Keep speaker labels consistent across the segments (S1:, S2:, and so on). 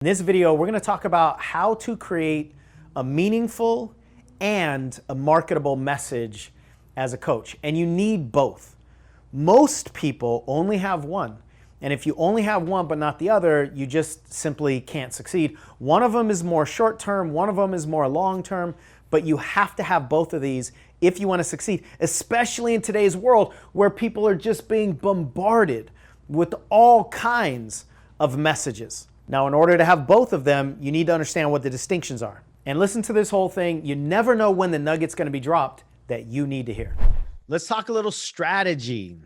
S1: In this video, we're going to talk about how to create a meaningful and a marketable message as a coach. And you need both. Most people only have one. And if you only have one but not the other, you just simply can't succeed. One of them is more short term, one of them is more long term, but you have to have both of these if you want to succeed, especially in today's world where people are just being bombarded with all kinds of messages. Now, in order to have both of them, you need to understand what the distinctions are. And listen to this whole thing. You never know when the nugget's going to be dropped that you need to hear. Let's talk a little strategy.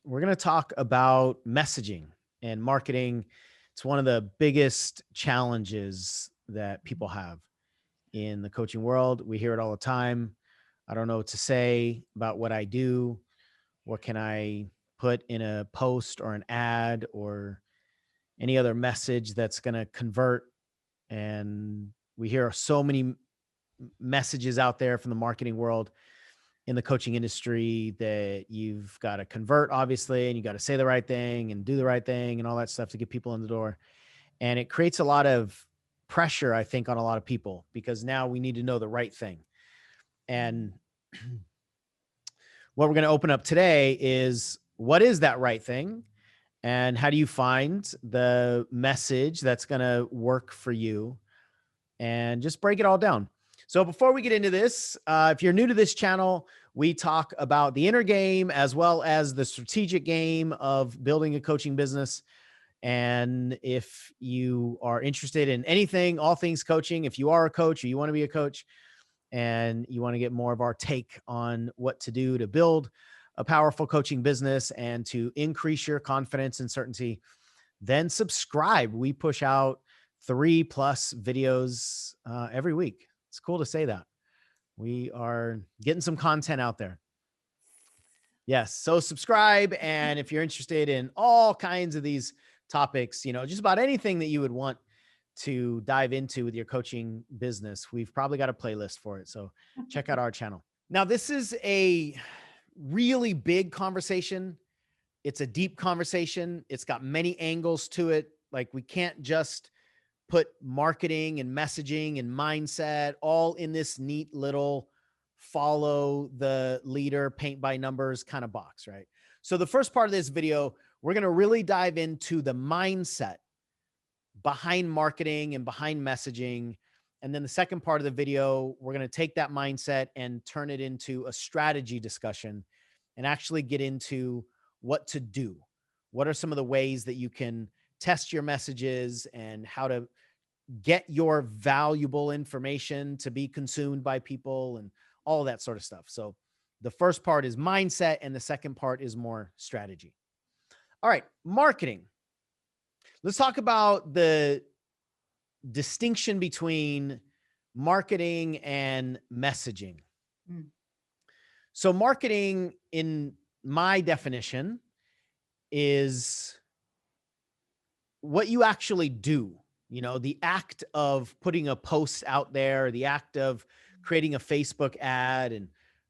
S1: We're going to talk about messaging and marketing. It's one of the biggest challenges that people have in the coaching world. We hear it all the time. I don't know what to say about what I do. What can I put in a post or an ad or any other message that's going to convert? And we hear so many messages out there from the marketing world in the coaching industry that you've got to convert, obviously, and you got to say the right thing and do the right thing and all that stuff to get people in the door. And it creates a lot of pressure, I think, on a lot of people because now we need to know the right thing. And what we're going to open up today is, what is that right thing? And how do you find the message that's going to work for you? And just break it all down. So before we get into this, if you're new to this channel, we talk about the inner game as well as the strategic game of building a coaching business. And if you are interested in anything, all things coaching, if you are a coach or you want to be a coach and you want to get more of our take on what to do to build a powerful coaching business and to increase your confidence and certainty, then subscribe. We push out 3+ videos every week. It's cool to say that. We are getting some content out there. Yes. So subscribe. And if you're interested in all kinds of these topics, just about anything that you would want to dive into with your coaching business, we've probably got a playlist for it. So check out our channel. Now, this is a really big conversation. It's a deep conversation. It's got many angles to it. Like, we can't just put marketing and messaging and mindset all in this neat little follow the leader, paint by numbers kind of box, right? So the first part of this video, we're going to really dive into the mindset behind marketing and behind messaging. And then the second part of the video, we're going to take that mindset and turn it into a strategy discussion and actually get into what to do. What are some of the ways that you can test your messages and how to get your valuable information to be consumed by people and all that sort of stuff. So the first part is mindset and the second part is more strategy. All right, marketing. Let's talk about the distinction between marketing and messaging. So marketing, in my definition, is what you actually do. The act of putting a post out there, the act of creating a Facebook ad and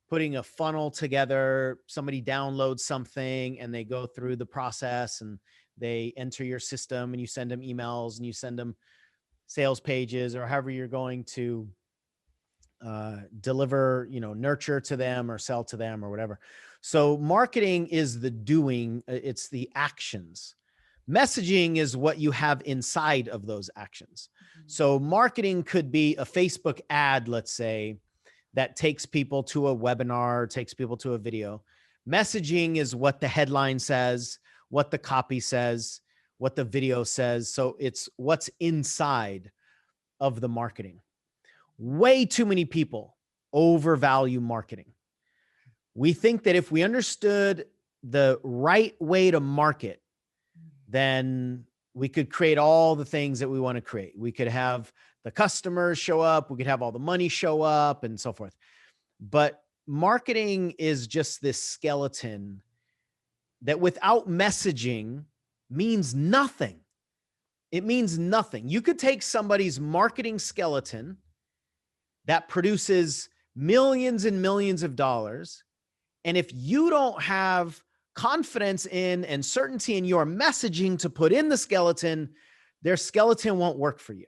S1: putting a funnel together. Somebody downloads something and they go through the process and they enter your system and you send them emails and you send them sales pages or however you're going to deliver, nurture to them or sell to them or whatever. So marketing is the doing, it's the actions. Messaging is what you have inside of those actions. So marketing could be a Facebook ad, let's say, that takes people to a webinar, takes people to a video. Messaging is what the headline says, what the copy says, what the video says. So it's what's inside of the marketing. Way too many people overvalue marketing. We think that if we understood the right way to market, then we could create all the things that we want to create. We could have the customers show up, we could have all the money show up and so forth. But marketing is just this skeleton that without messaging means nothing. It means nothing. You could take somebody's marketing skeleton that produces millions and millions of dollars, and if you don't have confidence in and certainty in your messaging to put in the skeleton, their skeleton won't work for you.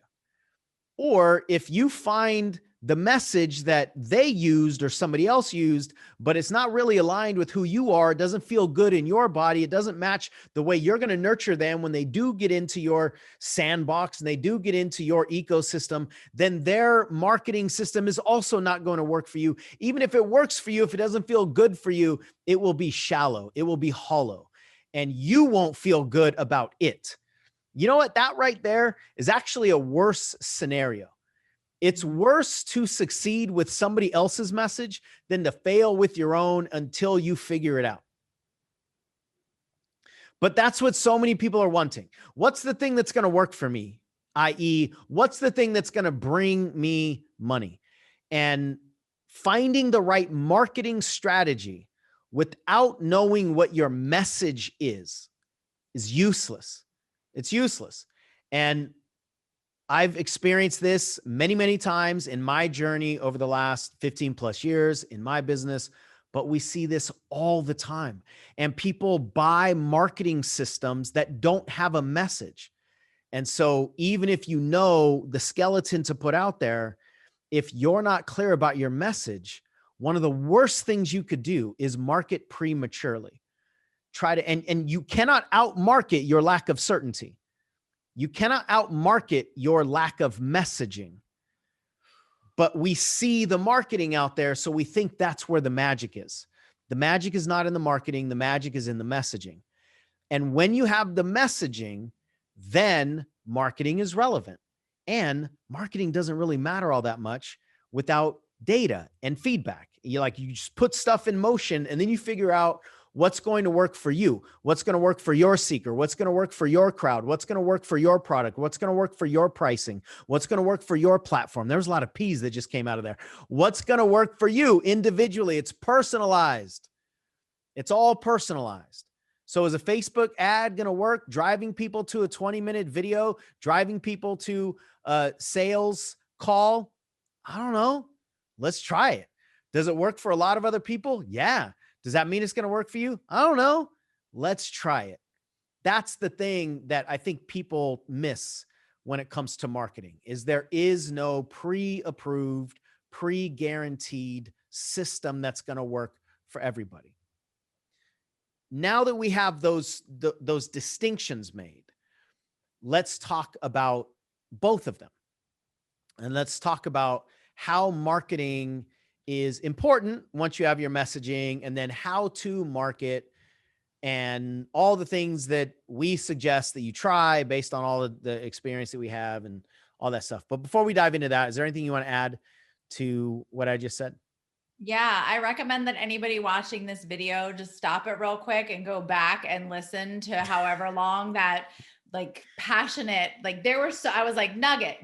S1: Or if you find the message that they used or somebody else used, but it's not really aligned with who you are, it doesn't feel good in your body, it doesn't match the way you're going to nurture them when they do get into your sandbox and they do get into your ecosystem, then their marketing system is also not going to work for you. Even if it works for you, if it doesn't feel good for you, it will be shallow, it will be hollow, and you won't feel good about it. You know what? That right there is actually a worse scenario. It's worse to succeed with somebody else's message than to fail with your own until you figure it out. But that's what so many people are wanting. What's the thing that's going to work for me? i.e., what's the thing that's going to bring me money? And finding the right marketing strategy without knowing what your message is useless. It's useless. And I've experienced this many, many times in my journey over the last 15 plus years in my business, but we see this all the time. And people buy marketing systems that don't have a message. And so even if you know the skeleton to put out there, if you're not clear about your message, one of the worst things you could do is market prematurely. And you cannot outmarket your lack of certainty. You cannot outmarket your lack of messaging. But we see the marketing out there, so we think that's where the magic is. The magic is not in the marketing, the magic is in the messaging. And when you have the messaging, then marketing is relevant. And marketing doesn't really matter all that much without data and feedback. You just put stuff in motion and then you figure out what's going to work for you, what's going to work for your seeker, what's going to work for your crowd, what's going to work for your product, what's going to work for your pricing, what's going to work for your platform. There's a lot of P's that just came out of there. What's going to work for you individually? It's personalized. It's all personalized. So is a Facebook ad going to work? Driving people to a 20-minute video, driving people to a sales call? I don't know. Let's try it. Does it work for a lot of other people? Yeah. Does that mean it's going to work for you? I don't know. Let's try it. That's the thing that I think people miss when it comes to marketing, is there is no pre-approved, pre-guaranteed system that's going to work for everybody. Now that we have those distinctions made, let's talk about both of them. And let's talk about how marketing is important once you have your messaging, and then how to market and all the things that we suggest that you try based on all of the experience that we have and all that stuff. But before we dive into that, is there anything you want to add to what I just said?
S2: Yeah, I recommend that anybody watching this video just stop it real quick and go back and listen to however long that passionate, I was like, nugget,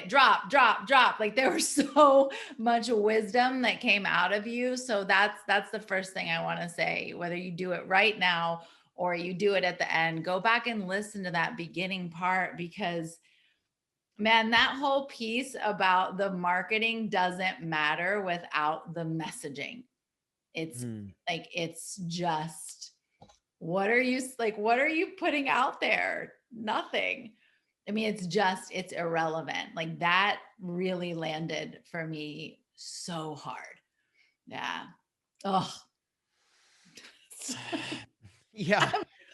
S2: drop. Like there was so much wisdom that came out of you. So that's the first thing I want to say, whether you do it right now or you do it at the end, go back and listen to that beginning part, because man, that whole piece about the marketing doesn't matter without the messaging. It's it's just, what are you putting out there? Nothing. I mean, it's irrelevant. Like that really landed for me so hard. Yeah. Oh,
S1: Yeah.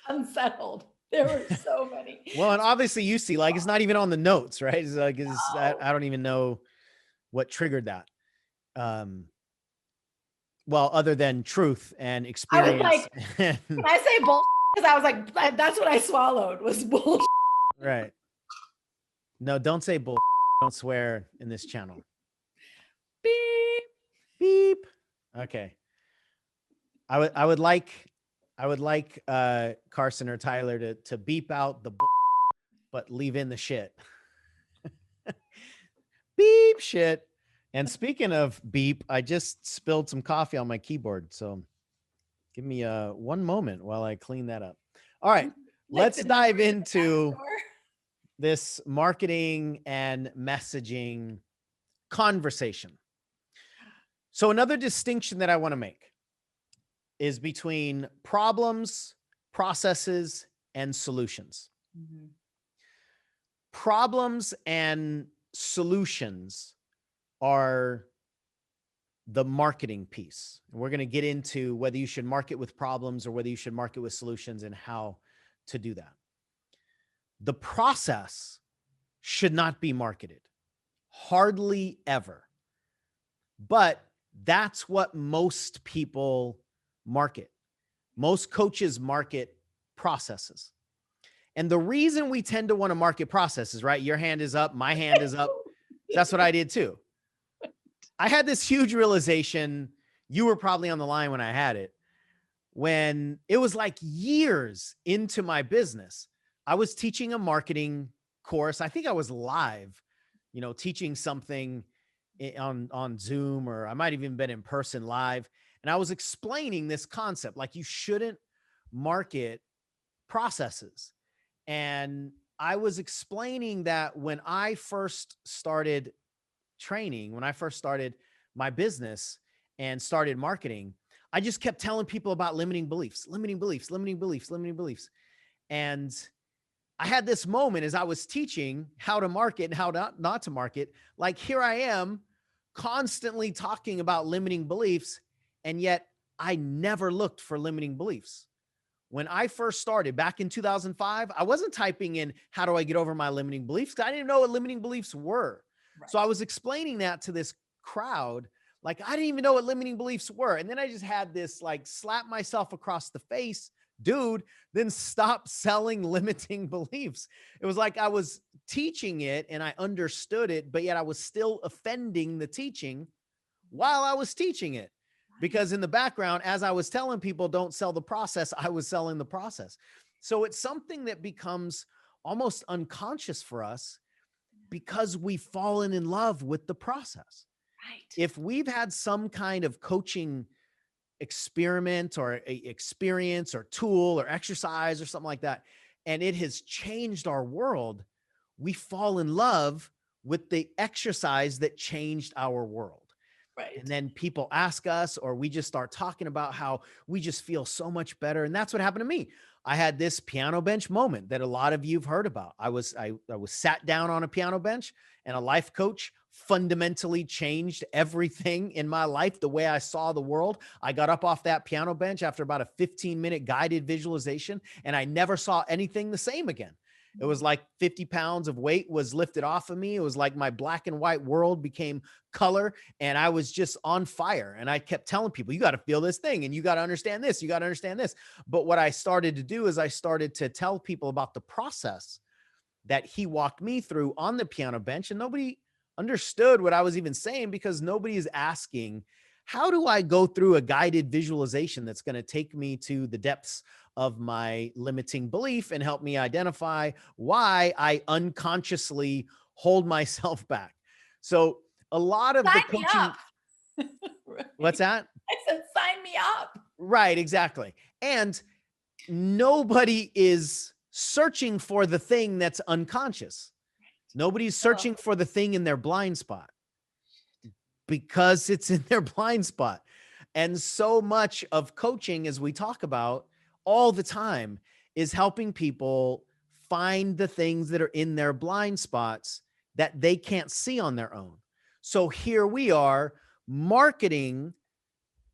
S2: I'm unsettled. There were so many.
S1: Well, and obviously you see, it's not even on the notes, right? It's like, I don't even know what triggered that. Well, other than truth and experience.
S2: I was like, can I say bull? Because I was like, that's what I swallowed was bull.
S1: Right. No, don't say bull. Don't swear in this channel.
S2: Beep.
S1: Beep. Okay. I would like Carson or Tyler to beep out the bull, but leave in the shit. Beep shit. And speaking of beep, I just spilled some coffee on my keyboard. So give me one moment while I clean that up. All right, let's dive into this marketing and messaging conversation. So another distinction that I want to make is between problems, processes, and solutions. Problems and solutions are the marketing piece. We're going to get into whether you should market with problems or whether you should market with solutions and how to do that. The process should not be marketed, hardly ever. But that's what most people market. Most coaches market processes. And the reason we tend to want to market processes, right? Your hand is up, my hand is up. That's what I did too. I had this huge realization. You were probably on the line when I had it. When it was like years into my business, I was teaching a marketing course. I think I was live, teaching something on Zoom, or I might have even been in person live. And I was explaining this concept, like you shouldn't market processes. And I was explaining that when I first started training, when I first started my business and started marketing, I just kept telling people about limiting beliefs, limiting beliefs, limiting beliefs, limiting beliefs. And I had this moment as I was teaching how to market and how not to market. Like here I am constantly talking about limiting beliefs, and yet I never looked for limiting beliefs. When I first started back in 2005, I wasn't typing in, how do I get over my limiting beliefs? I didn't know what limiting beliefs were. Right. So I was explaining that to this crowd. Like, I didn't even know what limiting beliefs were. And then I just had this like slap myself across the face, dude, then stop selling limiting beliefs. It was like I was teaching it and I understood it, but yet I was still offending the teaching while I was teaching it. Because in the background, as I was telling people don't sell the process, I was selling the process. So it's something that becomes almost unconscious for us because we've fallen in love with the process. Right. If we've had some kind of coaching experiment or a experience or tool or exercise or something like that, and it has changed our world, we fall in love with the exercise that changed our world. Right. And then people ask us, or we just start talking about how we just feel so much better. And that's what happened to me. I had this piano bench moment that a lot of you've heard about. I was sat down on a piano bench, and a life coach fundamentally changed everything in my life, the way I saw the world. I got up off that piano bench after about a 15-minute guided visualization, and I never saw anything the same again. It was like 50 pounds of weight was lifted off of me. It was like my black and white world became color, and I was just on fire. And I kept telling people, you got to feel this thing, and you got to understand this. You got to understand this. But what I started to do is I started to tell people about the process that he walked me through on the piano bench, and nobody understood what I was even saying, because nobody is asking, how do I go through a guided visualization that's going to take me to the depths of my limiting belief and help me identify why I unconsciously hold myself back? So a lot of the coaching. Right. What's that?
S2: I said, sign me up.
S1: Right, exactly. And nobody is searching for the thing that's unconscious. Nobody's searching for the thing in their blind spot, because it's in their blind spot. And so much of coaching, as we talk about all the time, is helping people find the things that are in their blind spots that they can't see on their own. So here we are marketing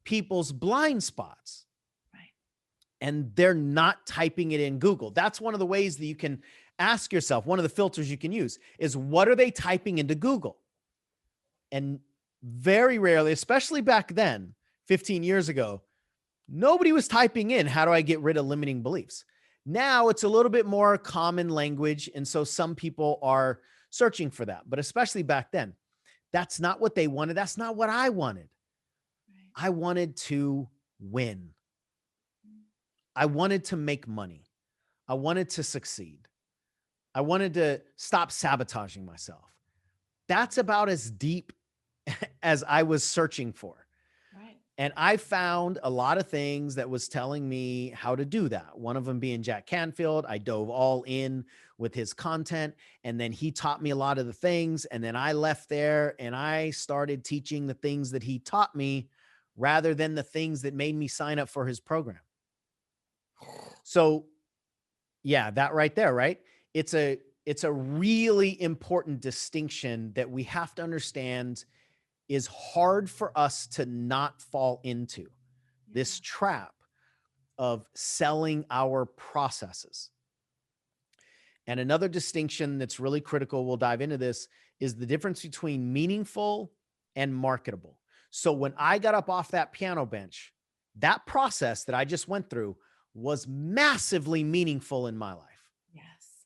S1: people's blind spots. Right. And they're not typing it in Google. That's one of the ways that you can ask yourself, one of the filters you can use is, what are they typing into Google? And very rarely, especially back then, 15 years ago, nobody was typing in, how do I get rid of limiting beliefs? Now it's a little bit more common language. And so some people are searching for that. But especially back then, that's not what they wanted. That's not what I wanted. Right. I wanted to win. I wanted to make money. I wanted to succeed. I wanted to stop sabotaging myself. That's about as deep as I was searching for. Right. And I found a lot of things that was telling me how to do that. One of them being Jack Canfield. I dove all in with his content, and then he taught me a lot of the things. And then I left there and I started teaching the things that he taught me rather than the things that made me sign up for his program. So yeah, that right there, right? It's a it's a really important distinction that we have to understand is hard for us to not fall into this trap of selling our processes. And another distinction that's really critical, we'll dive into this, is the difference between meaningful and marketable. So when I got up off that piano bench, that process that I just went through was massively meaningful in my life,
S2: Yes.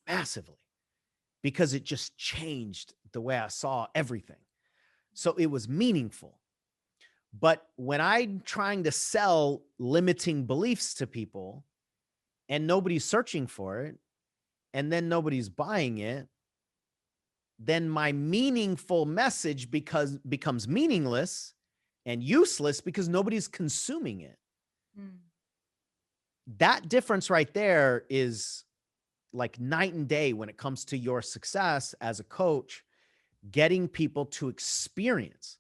S1: massively, because it just changed the way I saw everything. So it was meaningful. But when I'm trying to sell limiting beliefs to people and nobody's searching for it, and then nobody's buying it, then my meaningful message becomes meaningless and useless because nobody's consuming it.
S2: Mm.
S1: That difference right there is like night and day when it comes to your success as a coach, getting people to experience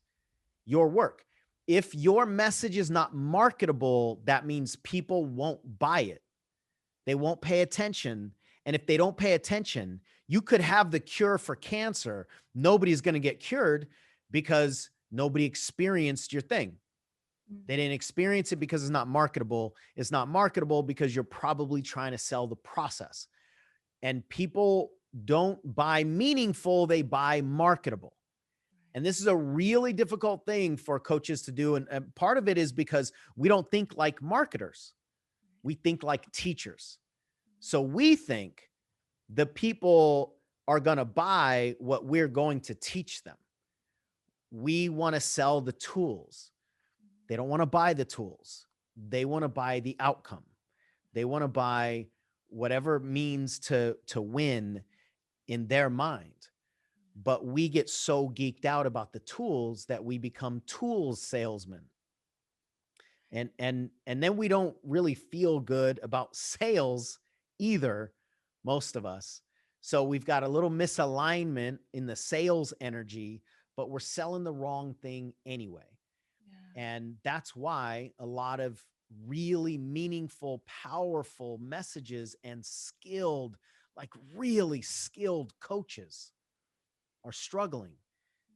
S1: your work. If your message is not marketable, that means people won't buy it. They won't pay attention. And if they don't pay attention, you could have the cure for cancer. Nobody's going to get cured because nobody experienced your thing. They didn't experience it because it's not marketable. It's not marketable because you're probably trying to sell the process. And people don't buy meaningful, they buy marketable. And this is a really difficult thing for coaches to do. And part of it is because we don't think like marketers, we think like teachers. So we think the people are going to buy what we're going to teach them. We want to sell the tools. They don't want to buy the tools. They want to buy the outcome. They want to buy whatever means to win in their mind. But we get so geeked out about the tools that we become tools salesmen. And then we don't really feel good about sales either, most of us. So we've got a little misalignment in the sales energy, but we're selling the wrong thing anyway. And that's why a lot of really meaningful, powerful messages and skilled, like really skilled coaches are struggling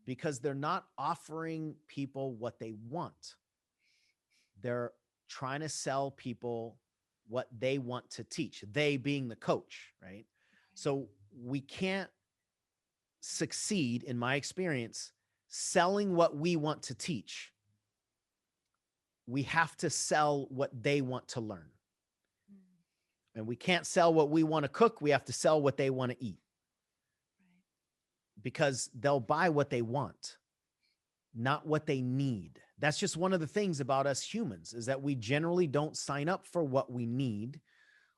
S1: because they're not offering people what they want. They're trying to sell people what they want to teach, they being the coach, right? So we can't succeed, in my experience, selling what we want to teach. We have to sell what they want to learn. And we can't sell what we want to cook. We have to sell what they want to eat because they'll buy what they want, not what they need. That's just one of the things about us humans is that we generally don't sign up for what we need.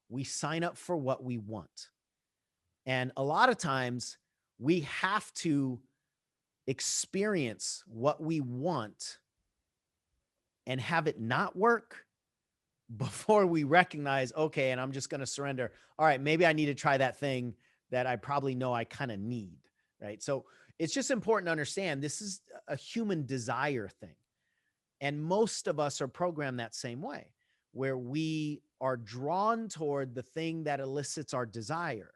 S1: We sign up for what we want. And a lot of times we have to experience what we want and have it not work before we recognize, okay, and I'm just going to surrender. All right, maybe I need to try that thing that I probably know I kind of need, right? So it's just important to understand this is a human desire thing. And most of us are programmed that same way, where we are drawn toward the thing that elicits our desire.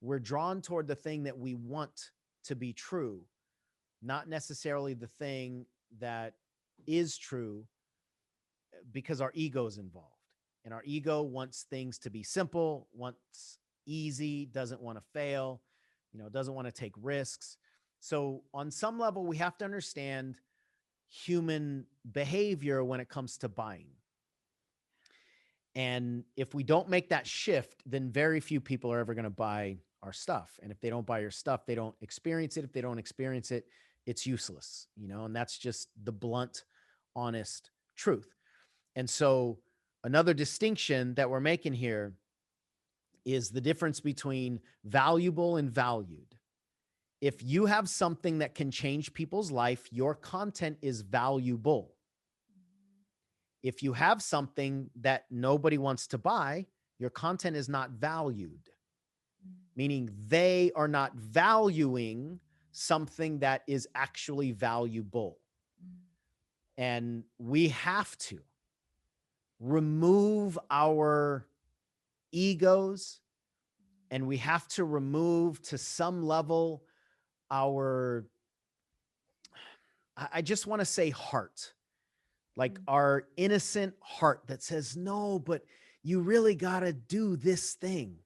S1: We're drawn toward the thing that we want to be true, not necessarily the thing that is true because our ego is involved. And our ego wants things to be simple, wants easy, doesn't want to fail, doesn't want to take risks. So on some level, we have to understand human behavior when it comes to buying. And if we don't make that shift, then very few people are ever going to buy our stuff. And if they don't buy your stuff, they don't experience it. If they don't experience it, it's useless, and that's just the blunt, honest truth. And so another distinction that we're making here is the difference between valuable and valued. If you have something that can change people's life, your content is valuable. If you have something that nobody wants to buy, your content is not valued, meaning they are not valuing something that is actually valuable. And we have to remove our egos And we have to remove to some level our, I just want to say heart, like our innocent heart that says, no, but you really got to do this thing.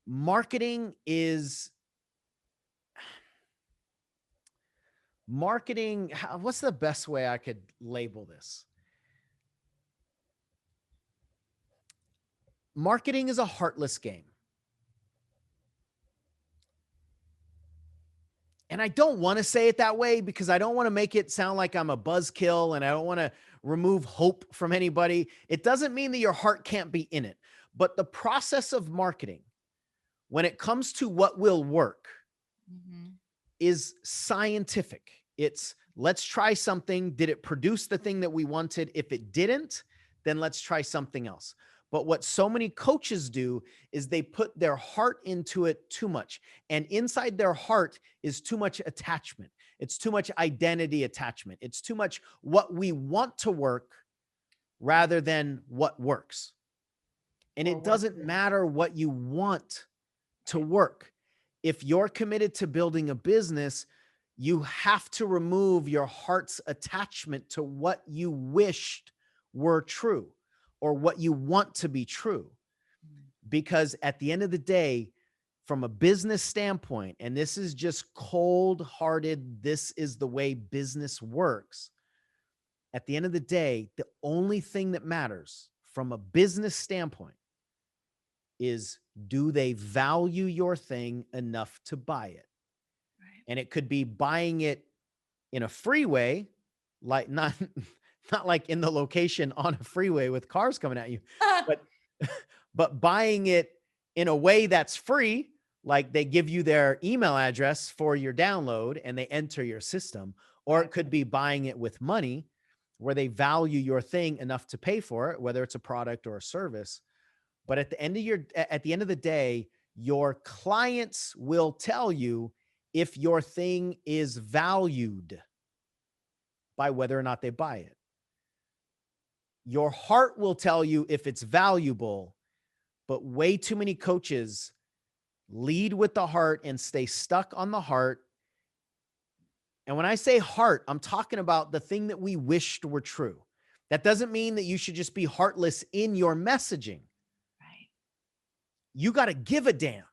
S1: Marketing is marketing. What's the best way I could label this? Marketing is a heartless game. And I don't want to say it that way because I don't want to make it sound like I'm a buzzkill and I don't want to remove hope from anybody. It doesn't mean that your heart can't be in it. But the process of marketing, when it comes to what will work, is scientific. It's let's try something. Did it produce the thing that we wanted? If it didn't, then let's try something else. But what so many coaches do is they put their heart into it too much. And inside their heart is too much attachment. It's too much identity attachment. It's too much what we want to work rather than what works. And it doesn't matter what you want to work. If you're committed to building a business, you have to remove your heart's attachment to what you wished were true or what you want to be true. Because at the end of the day, from a business standpoint, and this is just cold-hearted, this is the way business works. At the end of the day, the only thing that matters from a business standpoint is, do they value your thing enough to buy it? Right. And it could be buying it in a freeway, like not like in the location on a freeway with cars coming at you, but buying it in a way that's free, like they give you their email address for your download and they enter your system. Or it could be buying it with money where they value your thing enough to pay for it, whether it's a product or a service. But at the end of the day, your clients will tell you if your thing is valued by whether or not they buy it. Your heart will tell you if it's valuable, but way too many coaches lead with the heart and stay stuck on the heart. And when I say heart, I'm talking about the thing that we wished were true. That doesn't mean that you should just be heartless in your messaging. You got to give a damn,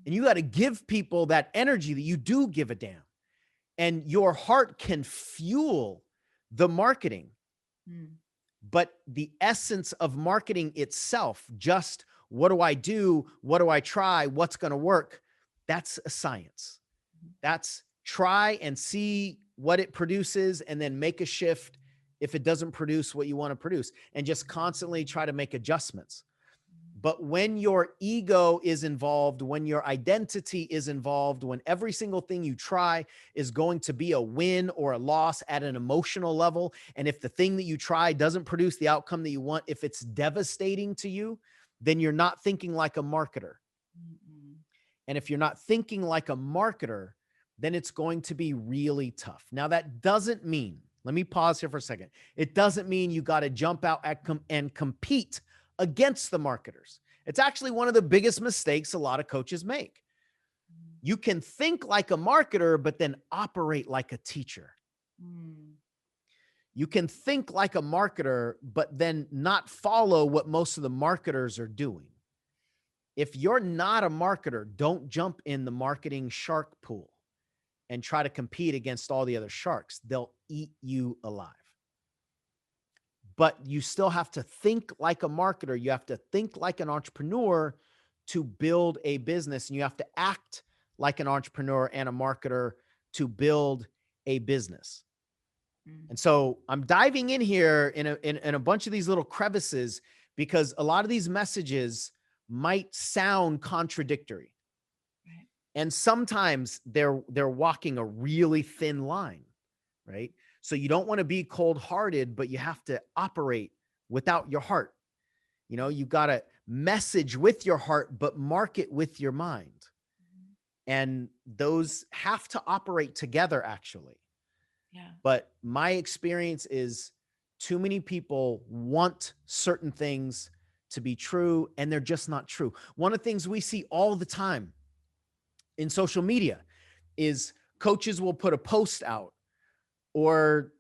S1: and you got to give people that energy that you do give a damn. And your heart can fuel the marketing. But the essence of marketing itself, just what do I do? What do I try? What's going to work? That's a science. That's try and see what it produces and then make a shift if it doesn't produce what you want to produce, and just constantly try to make adjustments. But when your ego is involved, when your identity is involved, when every single thing you try is going to be a win or a loss at an emotional level, and if the thing that you try doesn't produce the outcome that you want, if it's devastating to you, then you're not thinking like a marketer. And if you're not thinking like a marketer, then it's going to be really tough. Now, that doesn't mean, let me pause here for a second. It doesn't mean you got to jump out and compete against the marketers. It's actually one of the biggest mistakes a lot of coaches make. You can think like a marketer, but then operate like a teacher. You can think like a marketer, but then not follow what most of the marketers are doing. If you're not a marketer, don't jump in the marketing shark pool and try to compete against all the other sharks. They'll eat you alive. But you still have to think like a marketer. You have to think like an entrepreneur to build a business. And you have to act like an entrepreneur and a marketer to build a business. And so I'm diving in here in a bunch of these little crevices because a lot of these messages might sound contradictory. Right. And sometimes they're walking a really thin line, right? So you don't want to be cold-hearted, but you have to operate without your heart. You know, you got to message with your heart, but market with your mind. And those have to operate together, actually. Yeah. But my experience is too many people want certain things to be true, and they're just not true. One of the things we see all the time in social media is coaches will put a post out, or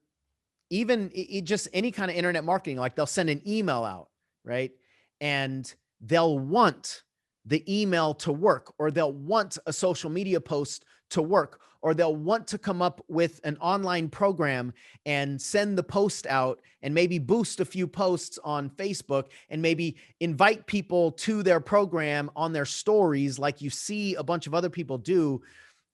S1: even just any kind of internet marketing, like they'll send an email out, right? And they'll want the email to work, or they'll want a social media post to work, or they'll want to come up with an online program and send the post out and maybe boost a few posts on Facebook and maybe invite people to their program on their stories, like you see a bunch of other people do.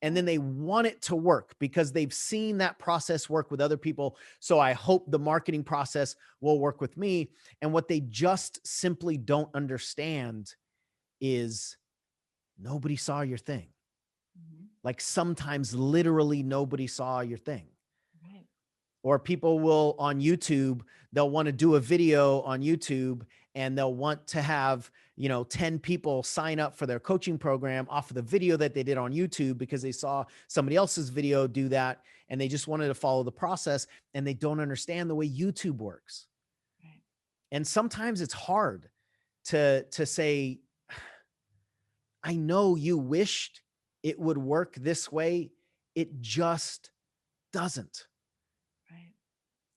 S1: And then they want it to work because they've seen that process work with other people. So I hope the marketing process will work with me. And what they just simply don't understand is nobody saw your thing.
S2: Mhm.
S1: Like sometimes literally nobody saw your thing.
S2: Right.
S1: Or people will on YouTube, they'll want to do a video on YouTube and they'll want to have, 10 people sign up for their coaching program off of the video that they did on YouTube because they saw somebody else's video do that and they just wanted to follow the process, and they don't understand the way YouTube works.
S2: Right.
S1: And sometimes it's hard to say, I know you wished it would work this way. It just doesn't.
S2: Right.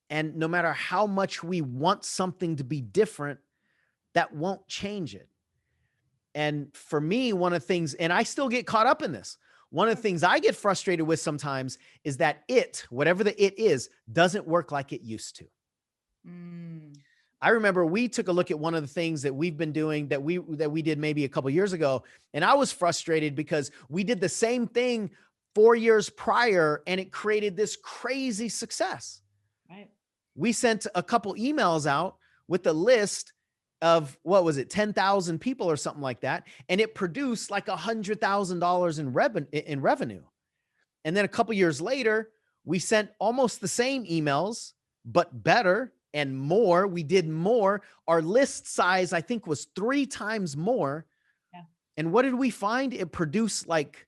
S1: And no matter how much we want something to be different, that won't change it. And for me, one of the things, and I still get caught up in this, one of the things I get frustrated with sometimes is that whatever the it is, doesn't work like it used to.
S2: Mm.
S1: I remember we took a look at one of the things that we've been doing that we did maybe a couple of years ago, and I was frustrated because we did the same thing 4 years prior and it created this crazy success.
S2: Right.
S1: We sent a couple emails out with a list of, what was it, 10,000 people or something like that, and it produced like $100,000 in revenue. And then a couple years later, we sent almost the same emails, but better and more. We did more. Our list size, I think, was 3 times more.
S2: Yeah.
S1: And what did we find? It produced like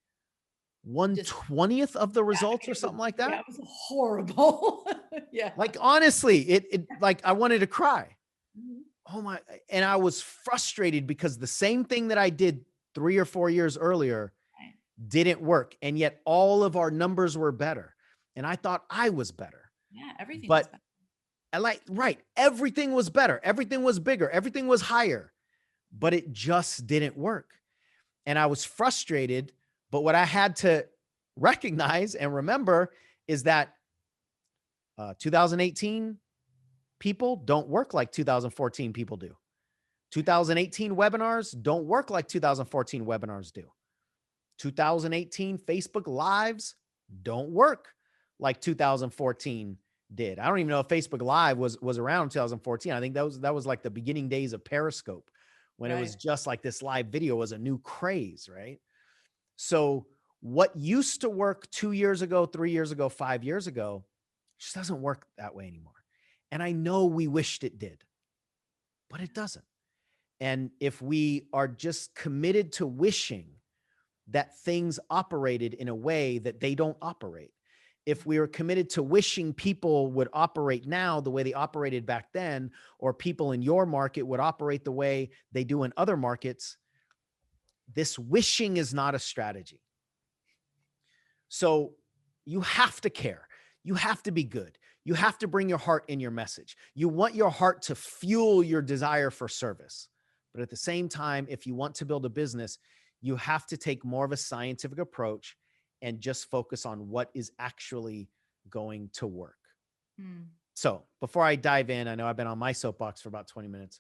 S1: 1/20th of the results or something like that.
S2: Yeah, it was horrible. Yeah.
S1: Like, honestly, it like I wanted to cry.
S2: Mhm.
S1: Oh my, and I was frustrated because the same thing that I did 3 or 4 years earlier
S2: Right.
S1: didn't work. And yet all of our numbers were better. And I thought I was better.
S2: Yeah, everything was
S1: But
S2: better.
S1: right, everything was better. Everything was bigger. Everything was higher. But it just didn't work. And I was frustrated. But what I had to recognize and remember is that 2018 people don't work like 2014 people do. 2018 webinars don't work like 2014 webinars do. 2018 Facebook Lives don't work like 2014 did. I don't even know if Facebook Live was around in 2014. I think that was like the beginning days of Periscope, when it was
S2: Right.
S1: just like this live video was a new craze, right? So what used to work 2 years ago, 3 years ago, 5 years ago, just doesn't work that way anymore. And I know we wished it did, but it doesn't. And if we are just committed to wishing that things operated in a way that they don't operate, if we are committed to wishing people would operate now the way they operated back then, or people in your market would operate the way they do in other markets, this wishing is not a strategy. So you have to care. You have to be good. You have to bring your heart in your message. You want your heart to fuel your desire for service. But at the same time, if you want to build a business, you have to take more of a scientific approach and just focus on what is actually going to work.
S2: Mm.
S1: So before I dive in, I know I've been on my soapbox for about 20 minutes.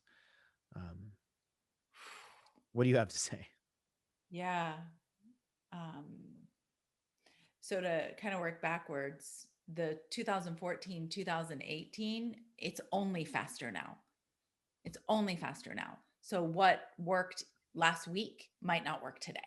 S1: What do you have to say?
S2: Yeah. Um, so to kind of work backwards, the 2014, 2018, it's only faster now. It's only faster now. So what worked last week might not work today.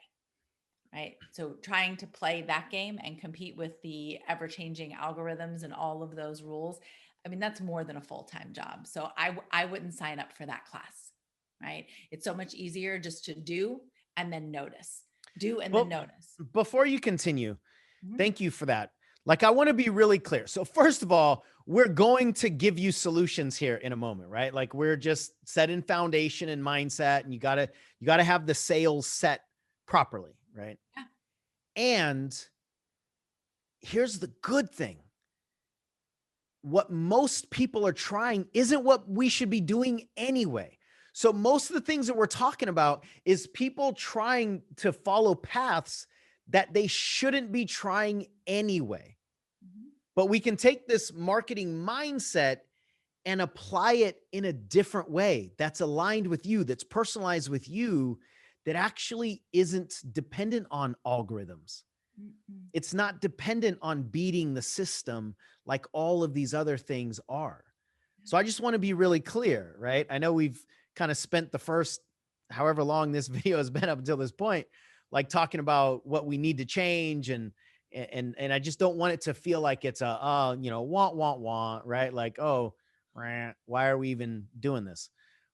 S2: Right. So trying to play that game and compete with the ever changing algorithms and all of those rules. I mean, that's more than a full-time job. So I wouldn't sign up for that class. Right. It's so much easier just to do and then notice, do and then
S1: Well,
S2: notice.
S1: before you continue,
S2: Mhm.
S1: thank you for that. Like, I want to be really clear. So first of all, we're going to give you solutions here in a moment, right? Like, we're just setting foundation and mindset, and you got to have the sales set properly, right?
S2: Yeah.
S1: And here's the good thing. What most people are trying isn't what we should be doing anyway. So most of the things that we're talking about is people trying to follow paths that they shouldn't be trying anyway.
S2: Mhm.
S1: But we can take this marketing mindset and apply it in a different way that's aligned with you, that's personalized with you, that actually isn't dependent on algorithms.
S2: Mm-mm.
S1: It's not dependent on beating the system like all of these other things are. So I just want to be really clear, right? I know we've kind of spent the first however long this video has been up until this point, like talking about what we need to change, and I just don't want it to feel like it's a want, right? Like, oh, why are we even doing this?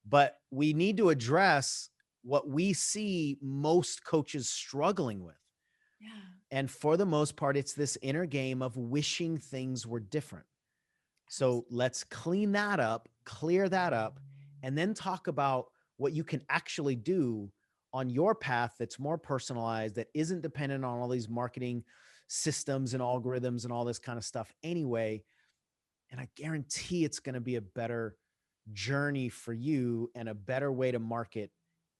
S1: But we need to address what we see most coaches struggling with.
S2: Yeah.
S1: And for the most part, it's this inner game of wishing things were different. So let's clean that up, clear that up, and then talk about what you can actually do on your path that's more personalized, that isn't dependent on all these marketing systems and algorithms and all this kind of stuff anyway. And I guarantee it's going to be a better journey for you and a better way to market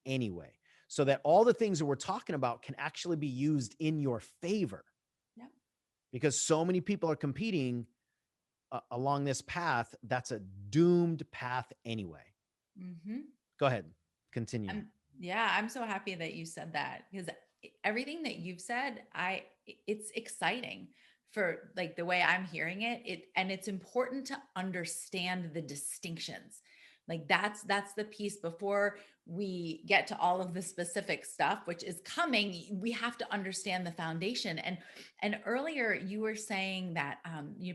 S1: anyway. So that all the things that we're talking about can actually be used in your favor,
S2: Yep.
S1: because so many people are competing along this path that's a doomed path anyway.
S2: Mm-hmm.
S1: Go ahead, continue.
S2: Yeah, I'm so happy that you said that because everything that you've said, it's exciting for like the way I'm hearing it. And it's important to understand the distinctions. Like that's the piece before we get to all of the specific stuff, which is coming. We have to understand the foundation. And earlier you were saying that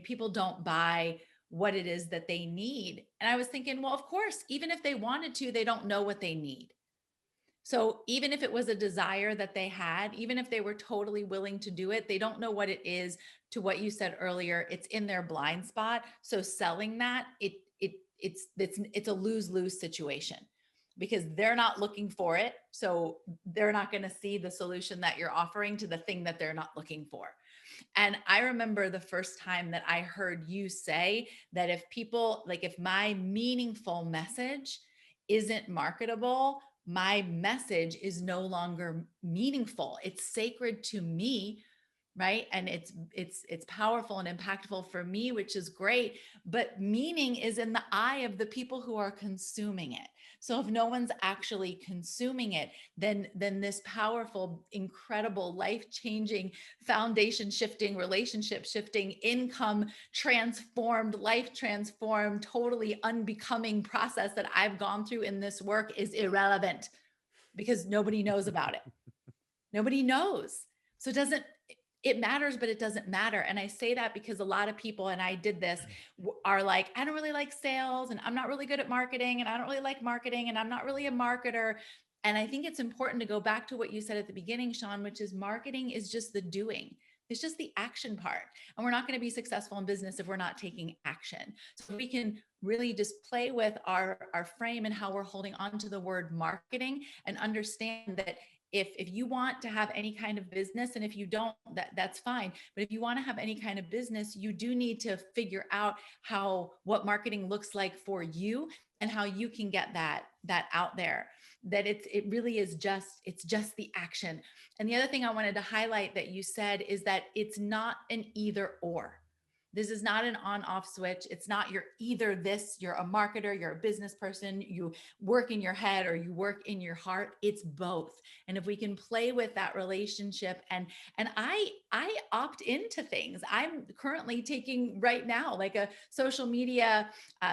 S2: people don't buy what it is that they need. And I was thinking, well, of course, even if they wanted to, they don't know what they need. So even if it was a desire that they had, even if they were totally willing to do it, they don't know what it is. To what you said earlier, it's in their blind spot. So selling that, it's a lose-lose situation because they're not looking for it. So they're not going to see the solution that you're offering to the thing that they're not looking for. And I remember the first time that I heard you say that if people, like if my meaningful message isn't marketable, my message is no longer meaningful. It's sacred to me, right? And it's powerful and impactful for me, which is great, but meaning is in the eye of the people who are consuming it. So if no one's actually consuming it, then this powerful, incredible, life-changing, foundation shifting, relationship shifting, income transformed, life transformed, totally unbecoming process that I've gone through in this work is irrelevant because nobody knows about it. Nobody knows. So it matters, but it doesn't matter. And I say that because a lot of people, and I did this, are like, I don't really like sales and I'm not really good at marketing and I don't really like marketing and I'm not really a marketer. And I think it's important to go back to what you said at the beginning, Sean, which is marketing is just the doing. It's just the action part. And we're not going to be successful in business if we're not taking action. So we can really just play with our frame and how we're holding on to the word marketing and understand that if you want to have any kind of business, and if you don't, that's fine, but if you want to have any kind of business, you do need to figure out what marketing looks like for you and how you can get that out there. That it really is just the action. And the other thing I wanted to highlight that you said is that it's not an either or. This is not an on off switch. It's not you're either this, you're a marketer, you're a business person, you work in your head or you work in your heart. It's both. And if we can play with that relationship and I opt into things. I'm currently taking right now like a social media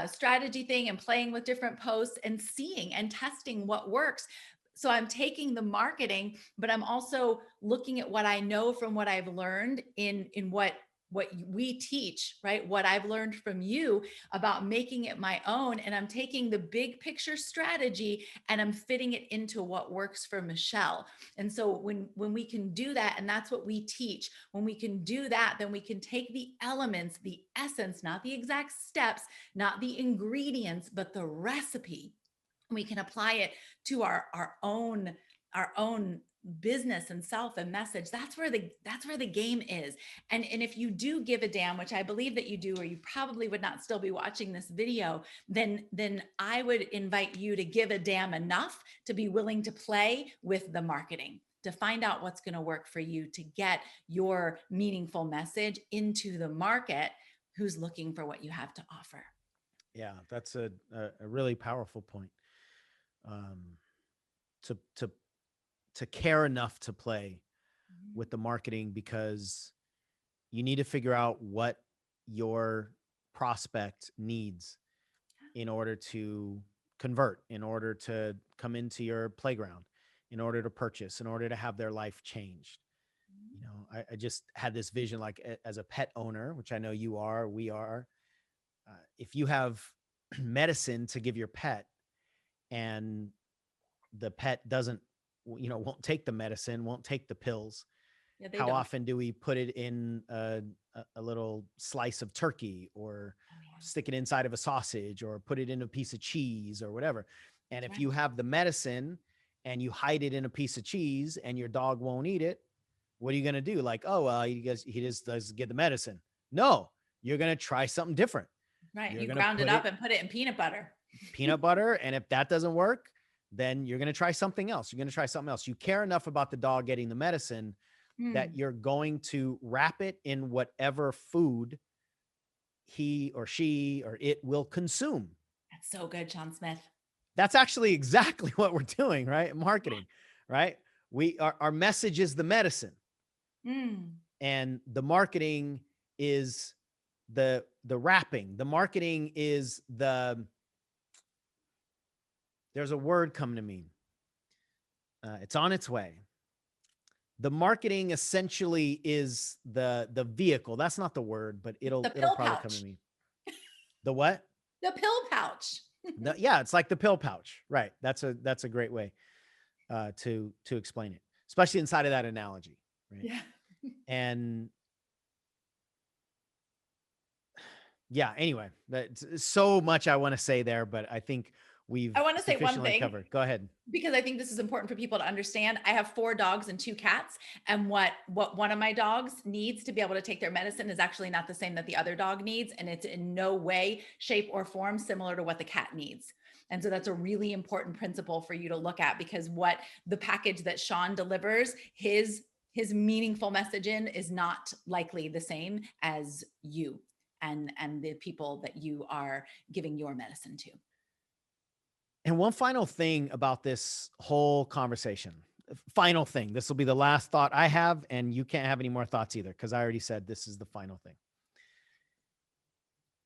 S2: strategy thing and playing with different posts and seeing and testing what works. So I'm taking the marketing, but I'm also looking at what I know from what I've learned in what we teach, right? What I've learned from you about making it my own. And I'm taking the big picture strategy and I'm fitting it into what works for Michelle. And so when we can do that, and that's what we teach, when we can do that, then we can take the elements, the essence, not the exact steps, not the ingredients, but the recipe. We can apply it to our own business and self and message. That's where the game is. And if you do give a damn, which I believe that you do, or you probably would not still be watching this video, then I would invite you to give a damn enough to be willing to play with the marketing, to find out what's going to work for you, to get your meaningful message into the market who's looking for what you have to offer.
S1: Yeah, that's a really powerful point. Um, to to to care enough to play with the marketing, because you need to figure out what your prospect needs in order to convert, in order to come into your playground, in order to purchase, in order to have their life changed. I just had this vision, like as a pet owner, which I know you are, we are. If you have medicine to give your pet, and the pet doesn't, won't take the medicine, won't take the pills,
S2: Yeah, they
S1: how
S2: don't.
S1: often do we put it in a little slice of turkey, or
S2: Oh, yeah.
S1: stick it inside of a sausage, or put it in a piece of cheese or whatever? And
S2: That's
S1: if
S2: right.
S1: you have the medicine and you hide it in a piece of cheese and your dog won't eat it, what are you going to do? Like, oh, well, he just does get the medicine. No, you're going to try something different.
S2: Right.
S1: You're
S2: You
S1: going to
S2: ground it
S1: put
S2: up
S1: it
S2: and put it in peanut butter.
S1: peanut butter. And if that doesn't work, then you're going to try something else. You're going to try something else. You care enough about the dog getting the medicine that
S2: Hmm.
S1: you're going to wrap it in whatever food he or she or it will consume.
S2: That's so good, Sean Smith.
S1: That's actually exactly what we're doing, right? Marketing, right? Our message is the medicine,
S2: Mm.
S1: and the marketing is the wrapping. The marketing is there's a word coming to me. It's on its way. The marketing essentially is the vehicle. That's not the word, but it'll
S2: The
S1: it'll
S2: pill
S1: probably come to
S2: pouch.
S1: me. The what?
S2: The pill pouch.
S1: Yeah, it's like the pill pouch, right? That's a great way to explain it, especially inside of that analogy, right?
S2: Yeah.
S1: And yeah, anyway, that's so much I want to say there, but I think we've
S2: I want to say one
S1: sufficiently
S2: thing
S1: covered. Go ahead.
S2: because I think this is important for people to understand. I have 4 dogs and 2 cats, and what one of my dogs needs to be able to take their medicine is actually not the same that the other dog needs, and it's in no way, shape, or form similar to what the cat needs. And so that's a really important principle for you to look at, because what the package that Sean delivers, his meaningful message in, is not likely the same as you and the people that you are giving your medicine to.
S1: And one final thing about this whole conversation. Final thing. This will be the last thought I have, and you can't have any more thoughts either, because I already said this is the final thing.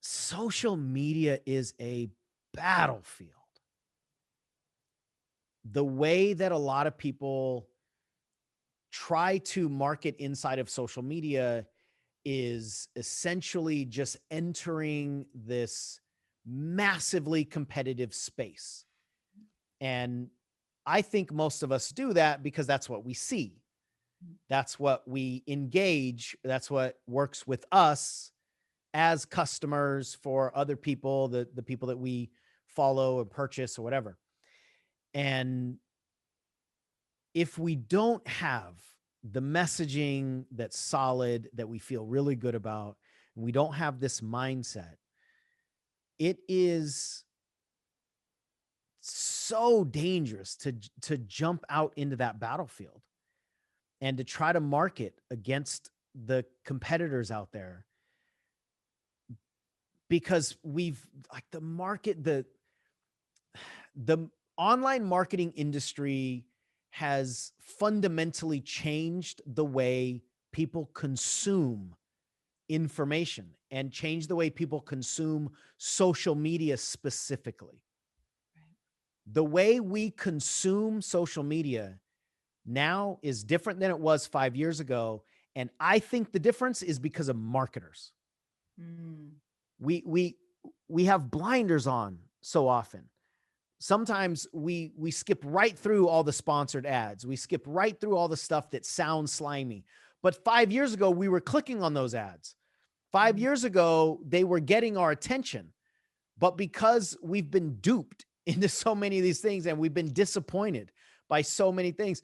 S1: Social media is a battlefield. The way that a lot of people try to market inside of social media is essentially just entering this massively competitive space. And I think most of us do that because that's what we see. That's what we engage. That's what works with us as customers for other people, the people that we follow or purchase or whatever. And if we don't have the messaging that's solid, that we feel really good about, and we don't have this mindset, it is so dangerous to jump out into that battlefield and to try to market against the competitors out there, because we've like the online marketing industry has fundamentally changed the way people consume information and changed the way people consume social media specifically. The way we consume social media now is different than it was 5 years ago. And I think the difference is because of marketers.
S2: Mm.
S1: We have blinders on so often. Sometimes we skip right through all the sponsored ads. We skip right through all the stuff that sounds slimy. But 5 years ago, we were clicking on those ads. 5 years ago, they were getting our attention. But because we've been duped into so many of these things and we've been disappointed by so many things,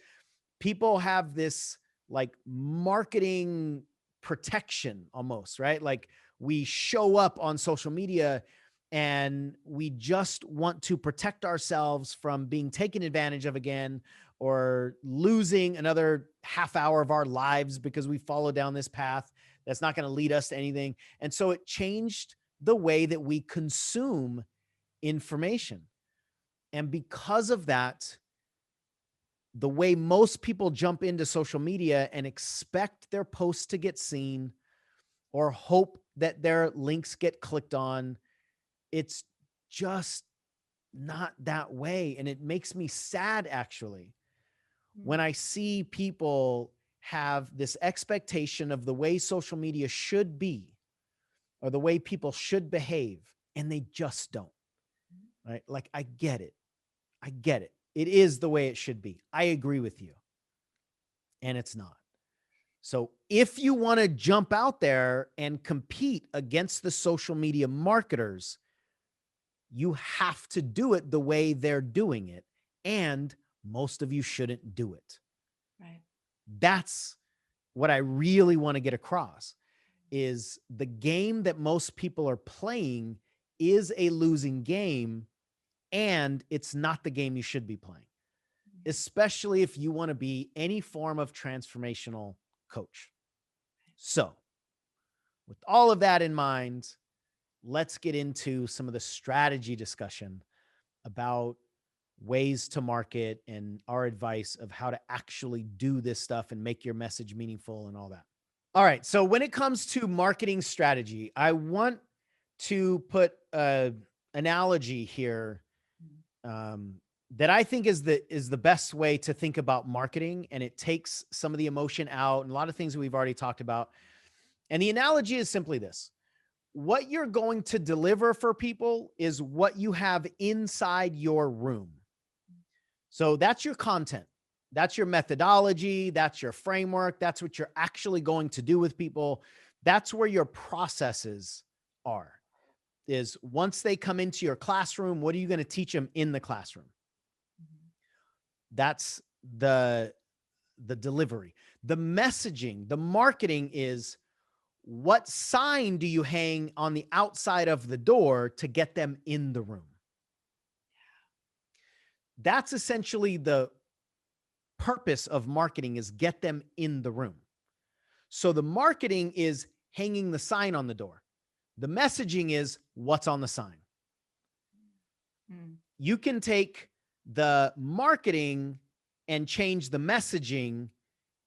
S1: people have this like marketing protection almost, right? Like we show up on social media and we just want to protect ourselves from being taken advantage of again or losing another half hour of our lives because we follow down this path that's not going to lead us to anything. And so it changed the way that we consume information. And because of that, the way most people jump into social media and expect their posts to get seen or hope that their links get clicked on, it's just not that way. And it makes me sad, actually, when I see people have this expectation of the way social media should be or the way people should behave, and they just don't, right? Like, I get it. I get it. It is the way it should be. I agree with you. And it's not. So if you want to jump out there and compete against the social media marketers, you have to do it the way they're doing it. And most of you shouldn't do it.
S2: Right.
S1: That's what I really want to get across is the game that most people are playing is a losing game, and it's not the game you should be playing, especially if you want to be any form of transformational coach. So, with all of that in mind, let's get into some of the strategy discussion about ways to market and our advice of how to actually do this stuff and make your message meaningful and all that. All right. So when it comes to marketing strategy, I want to put an analogy here that I think is the best way to think about marketing, and it takes some of the emotion out and a lot of things that we've already talked about. And the analogy is simply this: what you're going to deliver for people is what you have inside your room. So that's your content. That's your methodology. That's your framework. That's what you're actually going to do with people. That's where your processes are. Is once they come into your classroom, what are you going to teach them in the classroom? That's the delivery. The messaging, the marketing is what sign do you hang on the outside of the door to get them in the room? That's essentially the purpose of marketing, is get them in the room. So the marketing is hanging the sign on the door. The messaging is what's on the sign. You can take the marketing and change the messaging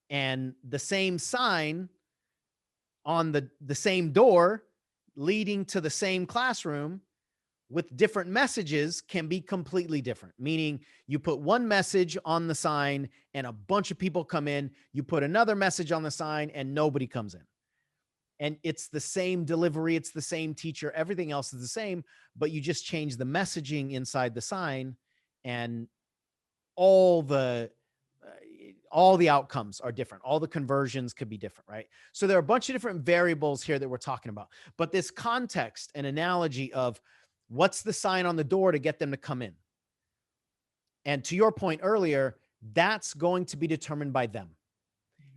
S1: and the same sign on the same door leading to the same classroom with different messages can be completely different. Meaning you put one message on the sign and a bunch of people come in, you put another message on the sign and nobody comes in. And it's the same delivery, it's the same teacher, everything else is the same, but you just change the messaging inside the sign, and all the outcomes are different. All the conversions could be different, right? So there are a bunch of different variables here that we're talking about. But this context and analogy of what's the sign on the door to get them to come in. And to your point earlier, that's going to be determined by them.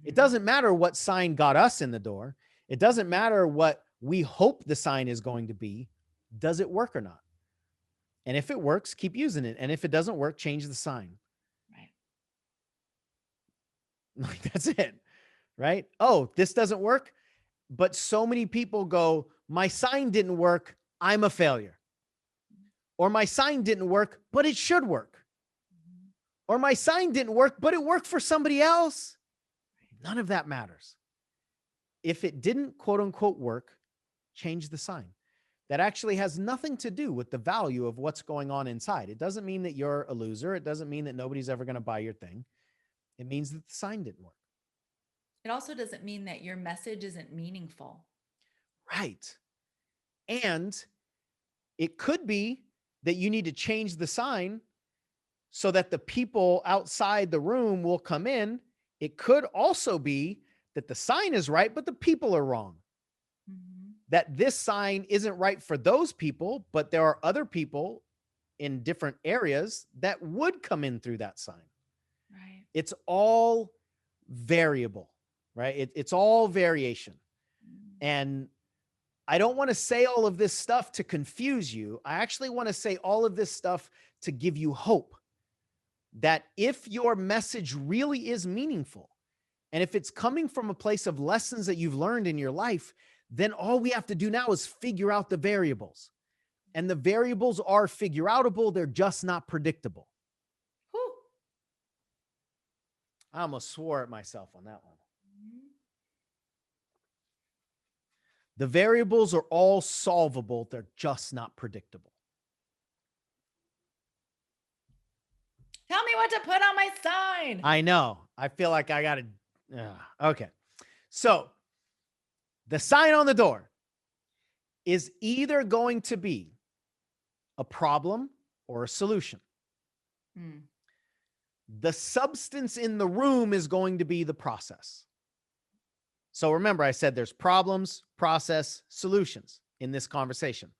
S1: It doesn't matter what sign got us in the door. It doesn't matter what we hope the sign is going to be. Does it work or not? And if it works, keep using it. And if it doesn't work, change the sign.
S2: Right.
S1: Like, that's it, right? Oh, this doesn't work. But so many people go, my sign didn't work, I'm a failure. Or my sign didn't work, but it should work. Or my sign didn't work, but it worked for somebody else. None of that matters. If it didn't, quote unquote, work, change the sign. That actually has nothing to do with the value of what's going on inside. It doesn't mean that you're a loser. It doesn't mean that nobody's ever going to buy your thing. It means that the sign didn't work.
S2: It also doesn't mean that your message isn't meaningful.
S1: Right. And it could be that you need to change the sign so that the people outside the room will come in. It could also be that the sign is right, but the people are wrong.
S2: Mhm.
S1: That this sign isn't right for those people, but there are other people in different areas that would come in through that sign.
S2: Right.
S1: It's all variable, right? It's all variation.
S2: Mm.
S1: And I don't want to say all of this stuff to confuse you. I actually want to say all of this stuff to give you hope that if your message really is meaningful, and if it's coming from a place of lessons that you've learned in your life, then all we have to do now is figure out the variables. And the variables are figure outable, they're just not predictable.
S2: Whew.
S1: I almost swore at myself on that one.
S2: Mhm.
S1: The variables are all solvable, they're just not predictable.
S2: Tell me what to put on my sign.
S1: I know. I feel like I got to. Okay. So the sign on the door is either going to be a problem or a solution.
S2: Mm.
S1: The substance in the room is going to be the process. So remember, I said there's problems, process, solutions in this conversation.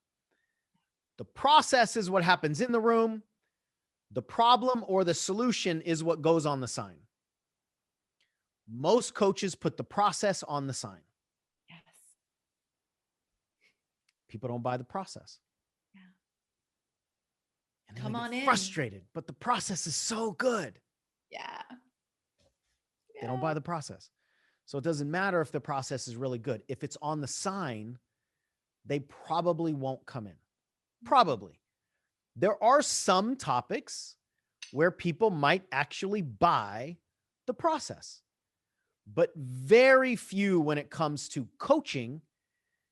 S1: The process is what happens in the room. The problem or the solution is what goes on the sign. Most coaches put the process on the sign.
S2: Yes.
S1: People don't buy the process.
S2: Yeah.
S1: And then
S2: Come
S1: they
S2: on
S1: get
S2: in.
S1: frustrated, but the process is so good.
S2: Yeah.
S1: They don't buy the process. So it doesn't matter if the process is really good. If it's on the sign, they probably won't come in. Probably. There are some topics where people might actually buy the process, but very few when it comes to coaching,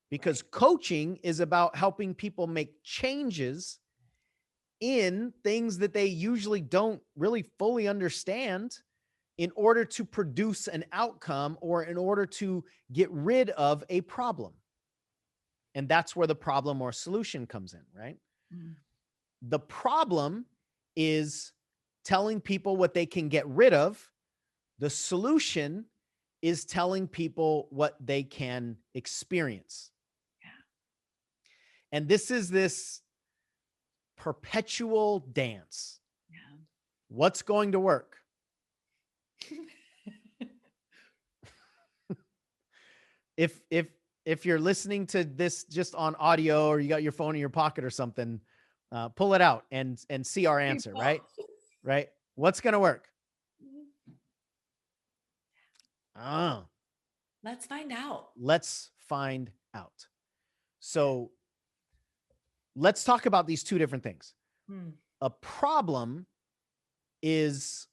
S1: because coaching is about helping people make changes in things that they usually don't really fully understand in order to produce an outcome or in order to get rid of a problem. And that's where the problem or solution comes in, right?
S2: Mm.
S1: The problem is telling people what they can get rid of. The solution is telling people what they can experience.
S2: Yeah.
S1: And this is this perpetual dance.
S2: Yeah.
S1: What's going to work? If you're listening to this just on audio or you got your phone in your pocket or something, pull it out and see our answer, right? Right? What's going to work? Oh,
S2: Let's find out.
S1: let's find out. So let's talk about these two different things.
S2: Mm.
S1: A problem is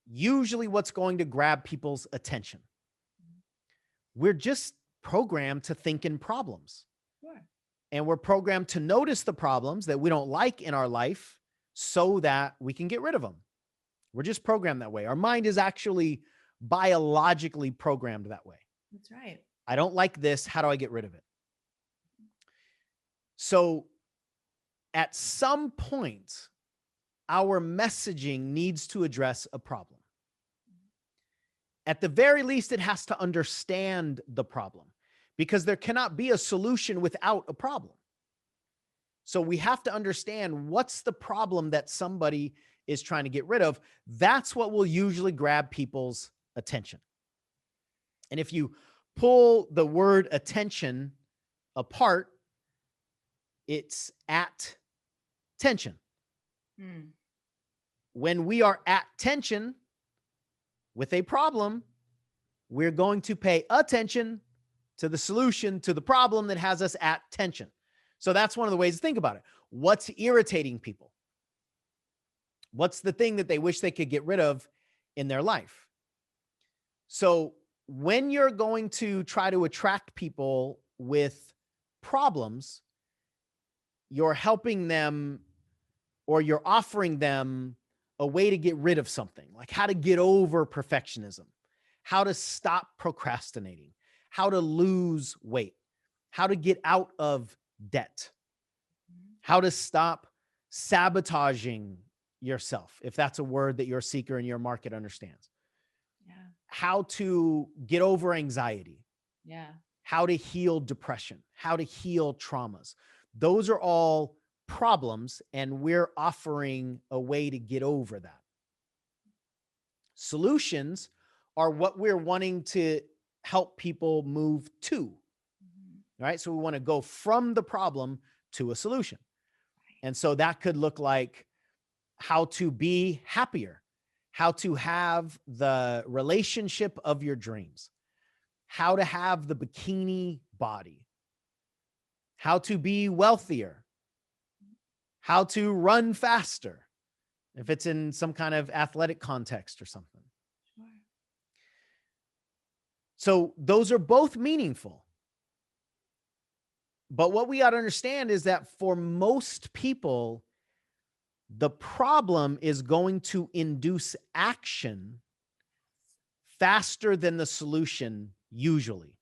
S1: usually what's going to grab people's attention. We're just programmed to think in problems.
S2: Sure.
S1: And we're programmed to notice the problems that we don't like in our life so that we can get rid of them. We're just programmed that way. Our mind is actually biologically programmed that way.
S2: That's right.
S1: I don't like this. How do I get rid of it? So at some point, our messaging needs to address a problem. At the very least, it has to understand the problem, because there cannot be a solution without a problem. So we have to understand what's the problem that somebody is trying to get rid of. That's what will usually grab people's attention. And if you pull the word attention apart, it's at tension.
S2: Mm.
S1: When we are at tension with a problem, we're going to pay attention to the solution to the problem that has us at tension. So that's one of the ways to think about it. What's irritating people? What's the thing that they wish they could get rid of in their life? So when you're going to try to attract people with problems, you're helping them or you're offering them a way to get rid of something, like how to get over perfectionism, how to stop procrastinating, how to lose weight, how to get out of debt, how to stop sabotaging yourself, if that's a word that your seeker in your market understands,
S2: Yeah.
S1: how to get over anxiety,
S2: Yeah.
S1: how to heal depression, how to heal traumas. Those are all problems, and we're offering a way to get over that. Solutions are what we're wanting to help people move to, right? So we want to go from the problem to a solution. And so that could look like how to be happier, how to have the relationship of your dreams, how to have the bikini body, how to be wealthier, how to run faster, if it's in some kind of athletic context or something.
S2: Sure.
S1: So those are both meaningful. But what we got to understand is that for most people, the problem is going to induce action faster than the solution usually.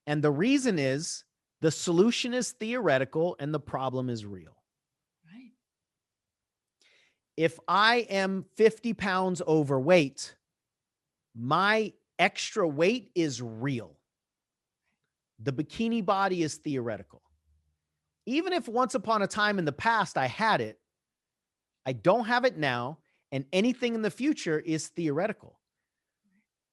S1: And the reason is the solution is theoretical and the problem is real.
S2: Right.
S1: If I am 50 pounds overweight, my extra weight is real. The bikini body is theoretical. Even if once upon a time in the past I had it, I don't have it now, and anything in the future is theoretical.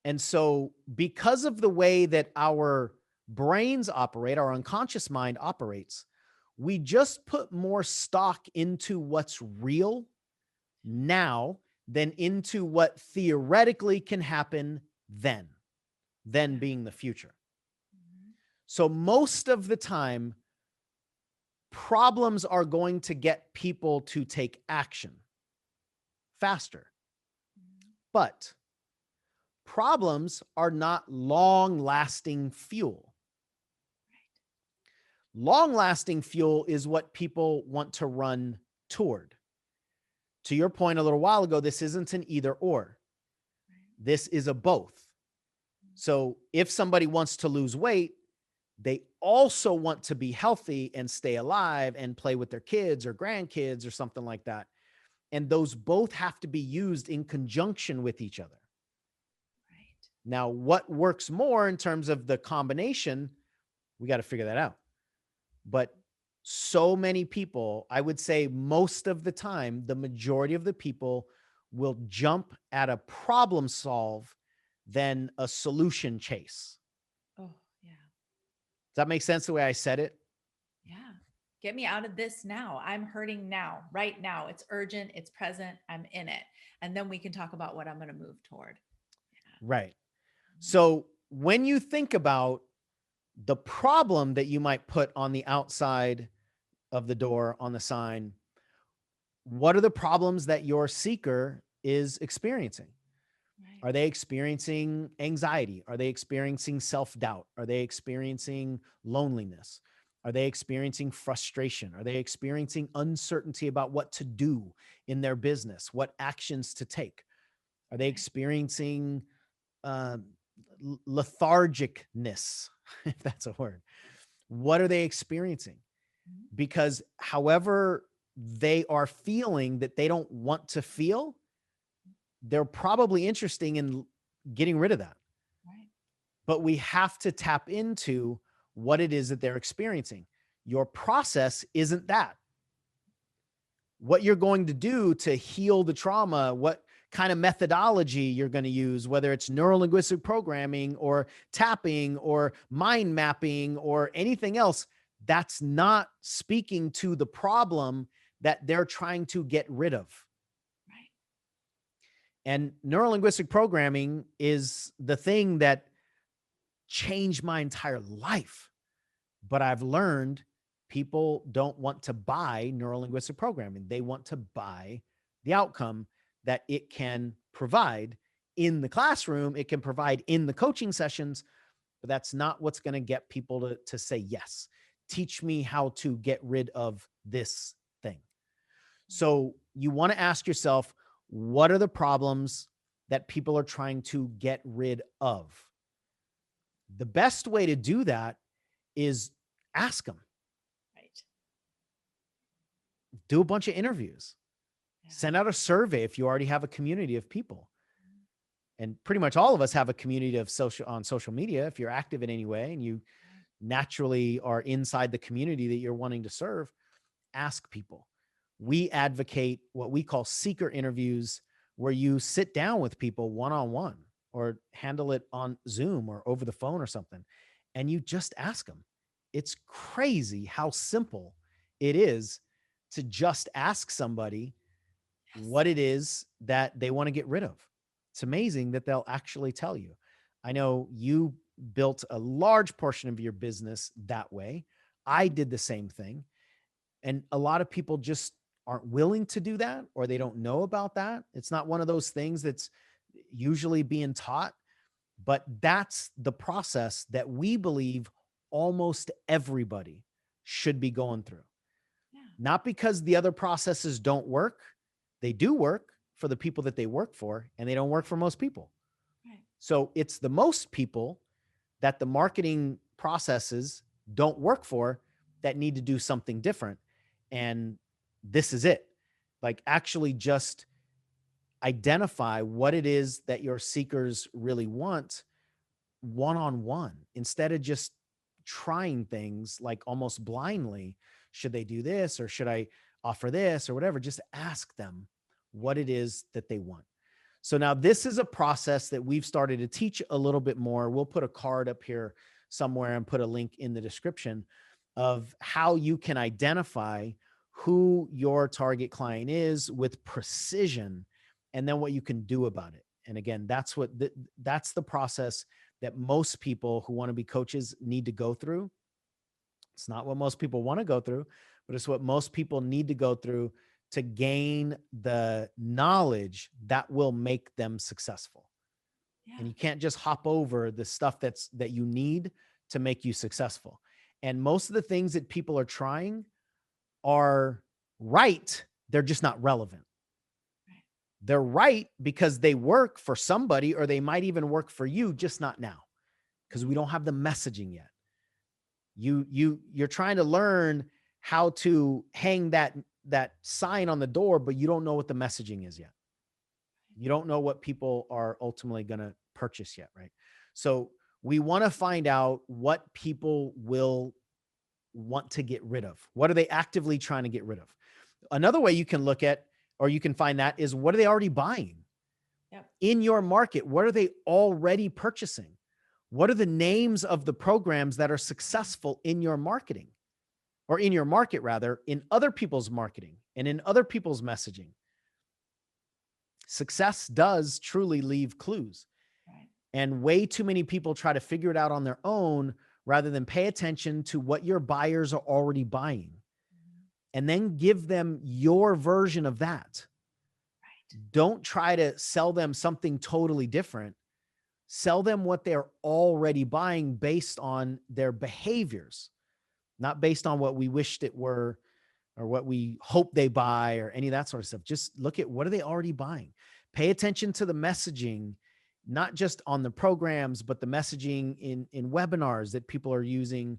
S1: And so, because of the way that our brains operate, our unconscious mind operates, we just put more stock into what's real now than into what theoretically can happen then being the future. So, most of the time, problems are going to get people to take action faster. But problems are not long-lasting fuel. Long-lasting fuel is what people want to run toward. To your point a little while ago, this isn't an either or. This is a both. So if somebody wants to lose weight, they also want to be healthy and stay alive and play with their kids or grandkids or something like that. And those both have to be used in conjunction with each other.
S2: Right.
S1: Now, what works more in terms of the combination, we got to figure that out. But so many people, I would say most of the time, the majority of the people will jump at a problem solve than a solution chase.
S2: Oh, yeah.
S1: Does that make sense the way I said it?
S2: Yeah. Get me out of this now. I'm hurting now, right now. It's urgent. It's present. I'm in it. And then we can talk about what I'm going to move toward.
S1: Right. So when you think about the problem that you might put on the outside of the door on the sign, what are the problems that your seeker is experiencing?
S2: Right.
S1: Are they experiencing anxiety? Are they experiencing self-doubt? Are they experiencing loneliness? Are they experiencing frustration? Are they experiencing uncertainty about what to do in their business, what actions to take? Are they experiencing lethargicness, if that's a word? What are they experiencing? Because however they are feeling that they don't want to feel, they're probably interested in getting rid of that.
S2: Right.
S1: But we have to tap into what it is that they're experiencing. Your process isn't that. What you're going to do to heal the trauma, what kind of methodology you're going to use, whether it's neuro-linguistic programming or tapping or mind mapping or anything else, that's not speaking to the problem that they're trying to get rid of.
S2: Right.
S1: And neuro-linguistic programming is the thing that changed my entire life. But I've learned people don't want to buy neuro-linguistic programming. They want to buy the outcome that it can provide in the classroom, it can provide in the coaching sessions, but that's not what's going to get people to say yes. Teach me how to get rid of this thing. So you want to ask yourself, what are the problems that people are trying to get rid of. The best way to do that is ask them.
S2: Right.
S1: Do a bunch of interviews.
S2: Yeah.
S1: Send out a survey if you already have a community of people. And pretty much all of us have a community of on social media. If you're active in any way and you naturally are inside the community that you're wanting to serve, ask people. We advocate what we call seeker interviews, where you sit down with people one-on-one or handle it on Zoom or over the phone or something, and you just ask them. It's crazy how simple it is to just ask somebody what it is that they want to get rid of. It's amazing that they'll actually tell you. I know you built a large portion of your business that way. I did the same thing. And a lot of people just aren't willing to do that, or they don't know about that. It's not one of those things that's usually being taught, but that's the process that we believe almost everybody should be going through.
S2: Yeah.
S1: Not because the other processes don't work. They do work for the people that they work for, and they don't work for most people.
S2: Right.
S1: So it's the most people that the marketing processes don't work for that need to do something different. And this is it. Like, actually just identify what it is that your seekers really want one-on-one, instead of just trying things like almost blindly. Should they do this, or should I offer this, or whatever? Just ask them what it is that they want. So now this is a process that we've started to teach a little bit more. We'll put a card up here somewhere and put a link in the description of how you can identify who your target client is with precision, and then what you can do about it. And again, that's the process that most people who want to be coaches need to go through. It's not what most people want to go through, but it's what most people need to go through to gain the knowledge that will make them successful.
S2: Yeah.
S1: And you can't just hop over the stuff that you need to make you successful. And most of the things that people are trying are right. They're just not relevant. They're right because they work for somebody, or they might even work for you, just not now, because we don't have the messaging yet. You're trying to learn how to hang that sign on the door, but you don't know what the messaging is yet. You don't know what people are ultimately going to purchase yet, right? So we want to find out what people will want to get rid of. What are they actively trying to get rid of? Another way you can look at, or you can find that, is what are they already buying?
S2: Yep.
S1: In your market? What are they already purchasing? What are the names of the programs that are successful in your marketing, or in your market rather, in other people's marketing and in other people's messaging? Success does truly leave clues.
S2: Right.
S1: And way too many people try to figure it out on their own rather than pay attention to what your buyers are already buying, and then give them your version of that.
S2: Right.
S1: Don't try to sell them something totally different. Sell them what they're already buying based on their behaviors, not based on what we wished it were or what we hope they buy or any of that sort of stuff. Just look at what are they already buying. Pay attention to the messaging, not just on the programs, but the messaging in webinars that people are using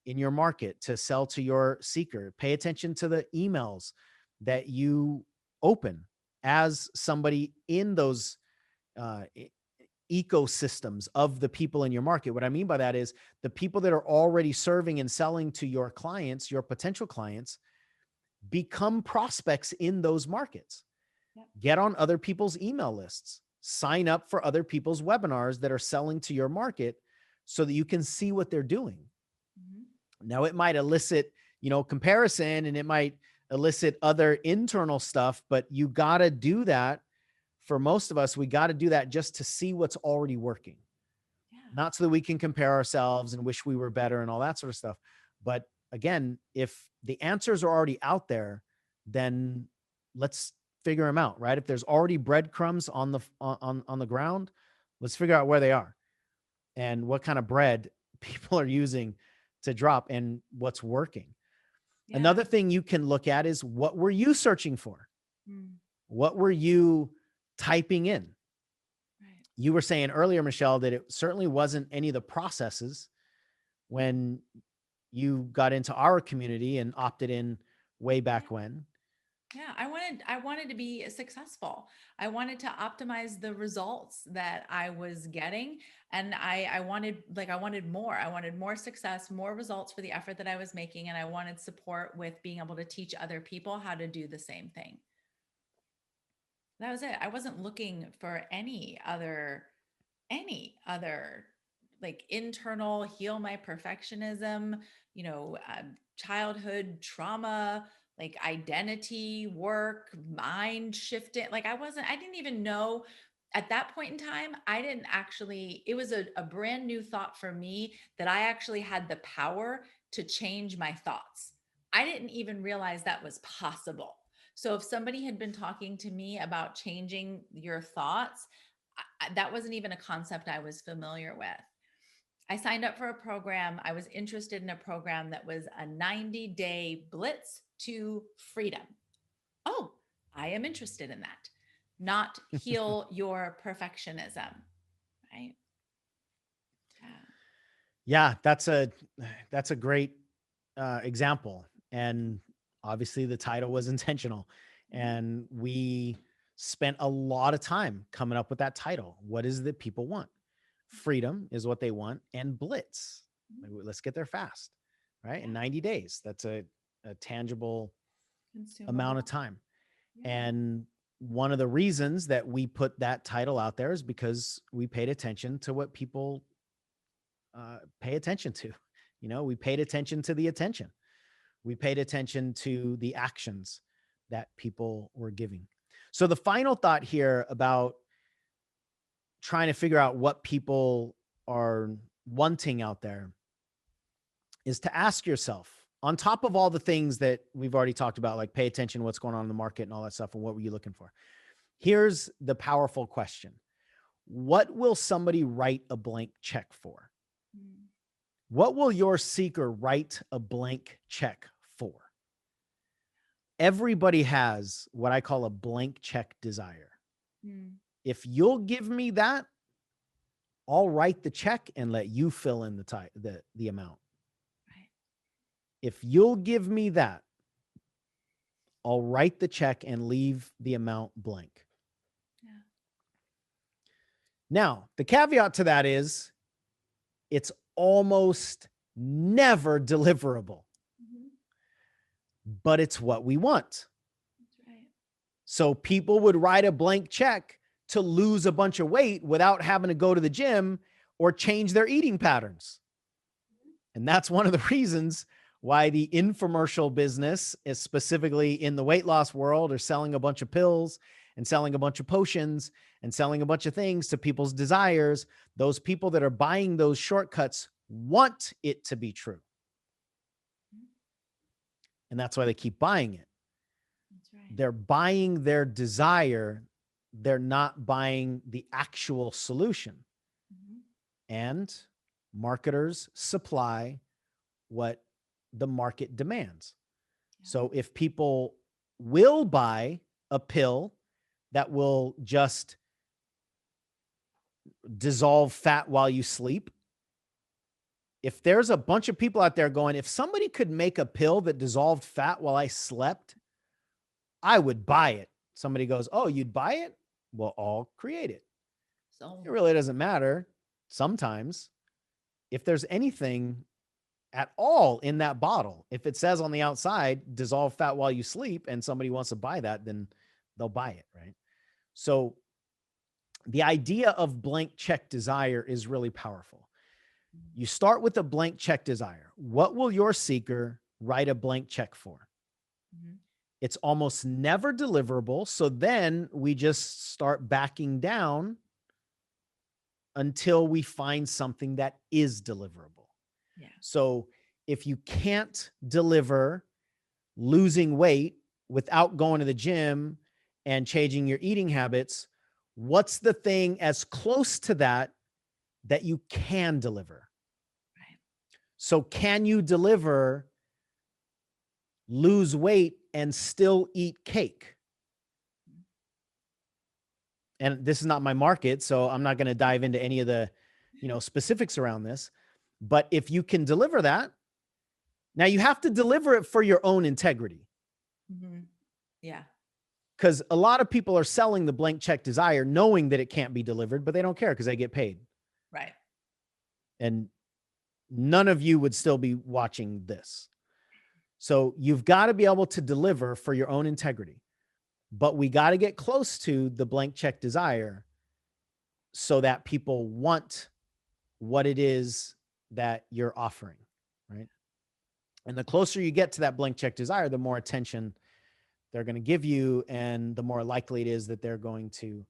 S1: in your market to sell to your seeker. Pay attention to the emails that you open as somebody in those ecosystems of the people in your market. What I mean by that is the people that are already serving and selling to your clients, your potential clients, become prospects in those markets.
S2: Yep.
S1: Get on other people's email lists, sign up for other people's webinars that are selling to your market so that you can see what they're doing. Mm-hmm. Now it might elicit, comparison, and it might elicit other internal stuff, but you got to do that. For most of us, we got to do that just to see what's already working. Yeah. Not so that we can compare ourselves and wish we were better and all that sort of stuff. But again, if the answers are already out there, then let's figure them out, right? If there's already breadcrumbs on the ground, let's figure out where they are and what kind of bread people are using to drop and what's working. Yeah. Another thing you can look at is, what were you searching for? What were you typing in? you were saying earlier, Michelle, that it certainly wasn't any of the processes when you got into our community and opted in way back when.
S2: Yeah, I wanted to be successful. I wanted to optimize the results that I was getting, and I wanted, like, I wanted more. I wanted more success, more results for the effort that I was making, and I wanted support with being able to teach other people how to do the same thing. That was it. I wasn't looking for any other like internal heal my perfectionism, childhood trauma, like identity work, mind shifting. Like I didn't even know at that point in time. I didn't actually, it was a brand new thought for me that I actually had the power to change my thoughts. I didn't even realize that was possible. So if somebody had been talking to me about changing your thoughts, that wasn't even a concept I was familiar with. I signed up for a program. I was interested in a program that was a 90-day blitz to freedom. Oh, I am interested in that. Not heal your perfectionism, right? Yeah.
S1: Yeah, that's a great example. And obviously the title was intentional.
S2: Mhm.
S1: And we spent a lot of time coming up with that title. What is it that people want? Freedom is what they want, and blitz.
S2: Mhm.
S1: Like, let's get there fast, right? In
S2: Yeah.
S1: 90 days. That's a tangible amount of
S2: Consumable.
S1: time.
S2: Yeah.
S1: And one of the reasons that we put that title out there is because we paid attention to what people pay attention to. We paid attention to the attention. We paid attention to the actions that people were giving. So the final thought here about trying to figure out what people are wanting out there is to ask yourself, on top of all the things that we've already talked about, like pay attention to what's going on in the market and all that stuff, and what were you looking for? Here's the powerful question. What will somebody write a blank check for?
S2: Mm.
S1: What will your seeker write a blank check for? Everybody has what I call a blank check desire.
S2: Mm.
S1: If you'll give me that, I'll write the check and let you fill in the amount.
S2: Right.
S1: If you'll give me that, I'll write the check and leave the amount blank.
S2: Yeah.
S1: Now, the caveat to that is it's almost never deliverable,
S2: Mhm.
S1: but it's what we want.
S2: That's right.
S1: So people would write a blank check to lose a bunch of weight without having to go to the gym or change their eating patterns. And that's one of the reasons why the infomercial business is specifically in the weight loss world or selling a bunch of pills and selling a bunch of potions and selling a bunch of things to people's desires. Those people that are buying those shortcuts want it to be true.
S2: Mhm.
S1: And that's why they keep buying it.
S2: That's right.
S1: They're buying their desire. They're not buying the actual solution.
S2: Mhm.
S1: And marketers supply what the market demands.
S2: Yeah.
S1: So if people will buy a pill that will just dissolve fat while you sleep, if there's a bunch of people out there going, if somebody could make a pill that dissolved fat while I slept, I would buy it. Somebody goes, oh, you'd buy it? Well, I'll create it. It
S2: So
S1: really doesn't matter sometimes if there's anything at all in that bottle. If it says on the outside, dissolve fat while you sleep, and somebody wants to buy that, then they'll buy it, right? So the idea of blank check desire is really powerful. You start with a blank check desire. What will your seeker write a blank check for?
S2: Mhm.
S1: It's almost never deliverable. So then we just start backing down until we find something that is deliverable.
S2: Yeah.
S1: So if you can't deliver losing weight without going to the gym and changing your eating habits, what's the thing as close to that that you can deliver?
S2: Right.
S1: So can you deliver lose weight and still eat cake? and this is not my market, so I'm not going to dive into any of the, specifics around this. But if you can deliver that, now you have to deliver it for your own integrity.
S2: Mm-hmm. Yeah.
S1: Because a lot of people are selling the blank check desire knowing that it can't be delivered, but they don't care because they get paid.
S2: Right.
S1: And none of you would still be watching this. So you've got to be able to deliver for your own integrity. But we got to get close to the blank check desire so that people want what it is that you're offering, right? And the closer you get to that blank check desire, the more attention they're going to give you, and the more likely it is that they're going to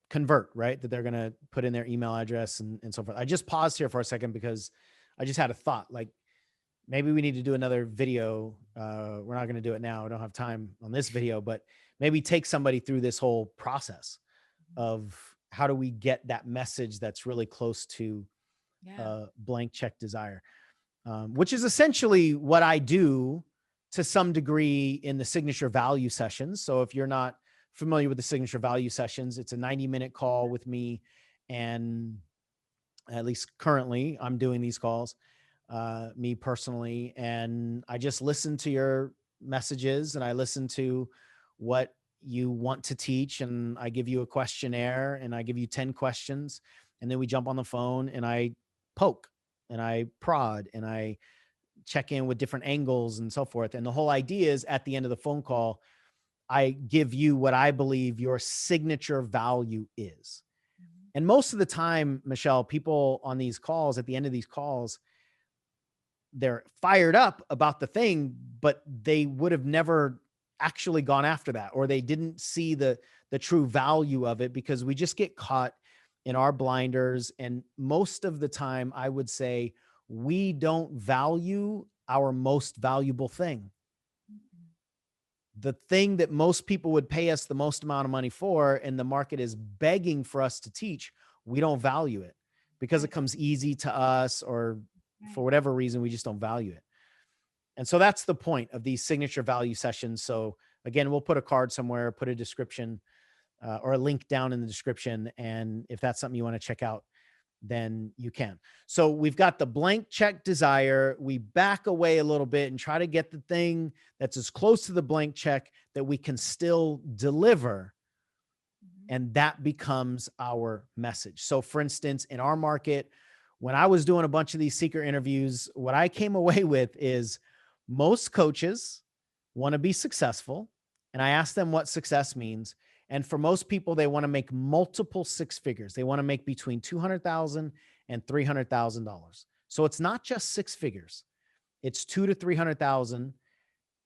S1: convert, right? That they're going to put in their email address and so forth. I just paused here for a second because I just had a thought, like maybe we need to do another video. We're not going to do it now. I don't have time on this video, but maybe take somebody through this whole process of how do we get that message that's really close to blank check desire, which is essentially what I do to some degree in the signature value sessions. So if you're not familiar with the signature value sessions, it's a 90-minute call with me. And at least currently I'm doing these calls, me personally. And I just listen to your messages and I listen to what you want to teach. And I give you a questionnaire and I give you 10 questions. And then we jump on the phone and I poke and I prod and I check in with different angles and so forth. And the whole idea is at the end of the phone call, I give you what I believe your signature value is. And most of the time, Michelle, people on these calls, at the end of these calls, they're fired up about the thing, but they would have never actually gone after that, or they didn't see the true value of it because we just get caught in our blinders. And most of the time, I would say we don't value our most valuable thing. The thing that most people would pay us the most amount of money for, and the market is begging for us to teach, we don't value it because it comes easy to us, or for whatever reason, we just don't value it. And so that's the point of these signature value sessions. So again, we'll put a card somewhere, put a description or a link down in the description. And if that's something you want to check out, then you can. So we've got the blank check desire. We back away a little bit and try to get the thing that's as close to the blank check that we can still deliver. And that becomes our message. So for instance, in our market, when I was doing a bunch of these secret interviews, what I came away with is most coaches want to be successful. And I asked them what success means. And for most people, they want to make multiple six figures. They want to make between $200,000 and $300,000. So it's not just six figures. It's $200,000 to $300,000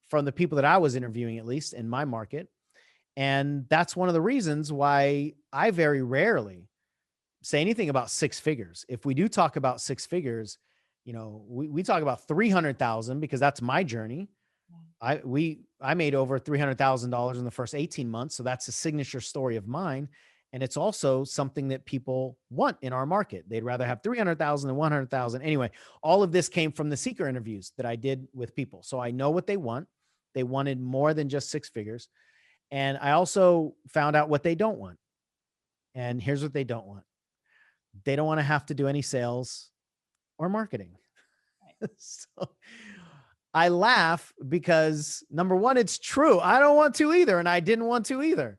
S1: from the people that I was interviewing, at least in my market. And that's one of the reasons why I very rarely say anything about six figures. If we do talk about six figures, we talk about 300,000 because that's my journey. I made over $300,000 in the first 18 months. So that's a signature story of mine. And it's also something that people want in our market. They'd rather have 300,000 than 100,000. Anyway, all of this came from the seeker interviews that I did with people. So I know what they want. They wanted more than just six figures. And I also found out what they don't want. And here's what they don't want. They don't want to have to do any sales or marketing. So I laugh because number one, it's true. I don't want to either. And I didn't want to either.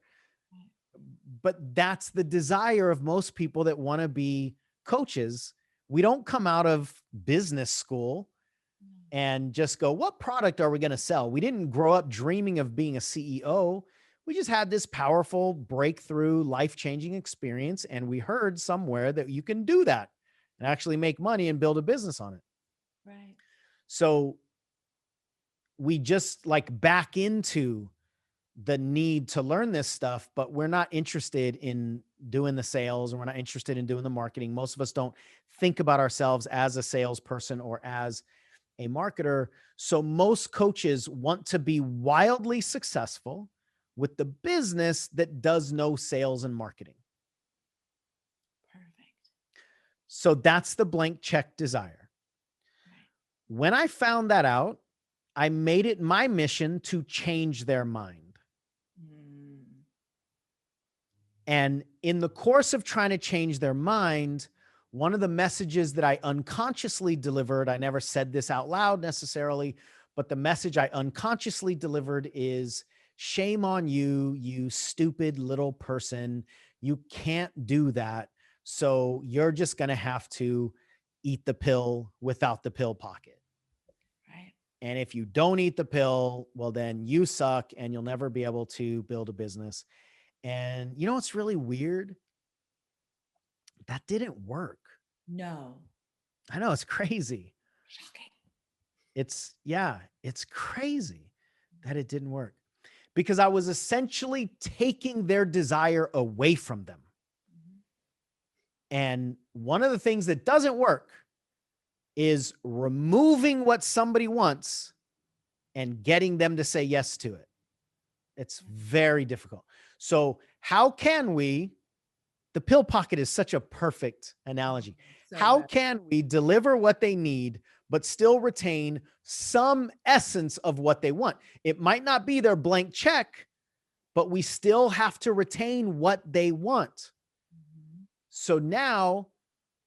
S1: But that's the desire of most people that want to be coaches. We don't come out of business school and just go, what product are we going to sell? We didn't grow up dreaming of being a CEO. We just had this powerful breakthrough, life-changing experience. And we heard somewhere that you can do that and actually make money and build a business on it.
S2: Right.
S1: So we just back into the need to learn this stuff, but we're not interested in doing the sales and we're not interested in doing the marketing. Most of us don't think about ourselves as a salesperson or as a marketer. So most coaches want to be wildly successful with the business that does no sales and marketing.
S2: Perfect.
S1: So that's the blank check desire. When I found that out, I made it my mission to change their mind. And in the course of trying to change their mind, one of the messages that I unconsciously delivered, I never said this out loud necessarily, but the message I unconsciously delivered is, shame on you, you stupid little person. You can't do that. So you're just going to have to eat the pill without the pill pocket.
S2: Right.
S1: And if you don't eat the pill, well, then you suck and you'll never be able to build a business. And you know what's really weird? That didn't work.
S2: No.
S1: I know, it's crazy.
S2: Shocking.
S1: It's crazy that it didn't work, because I was essentially taking their desire away from them. And one of the things that doesn't work is removing what somebody wants and getting them to say yes to it. It's very difficult. So how can we, the pill pocket is such a perfect analogy.
S2: So
S1: How
S2: good.
S1: can we deliver what they need, but still retain some essence of what they want? It might not be their blank check, but we still have to retain what they want. So now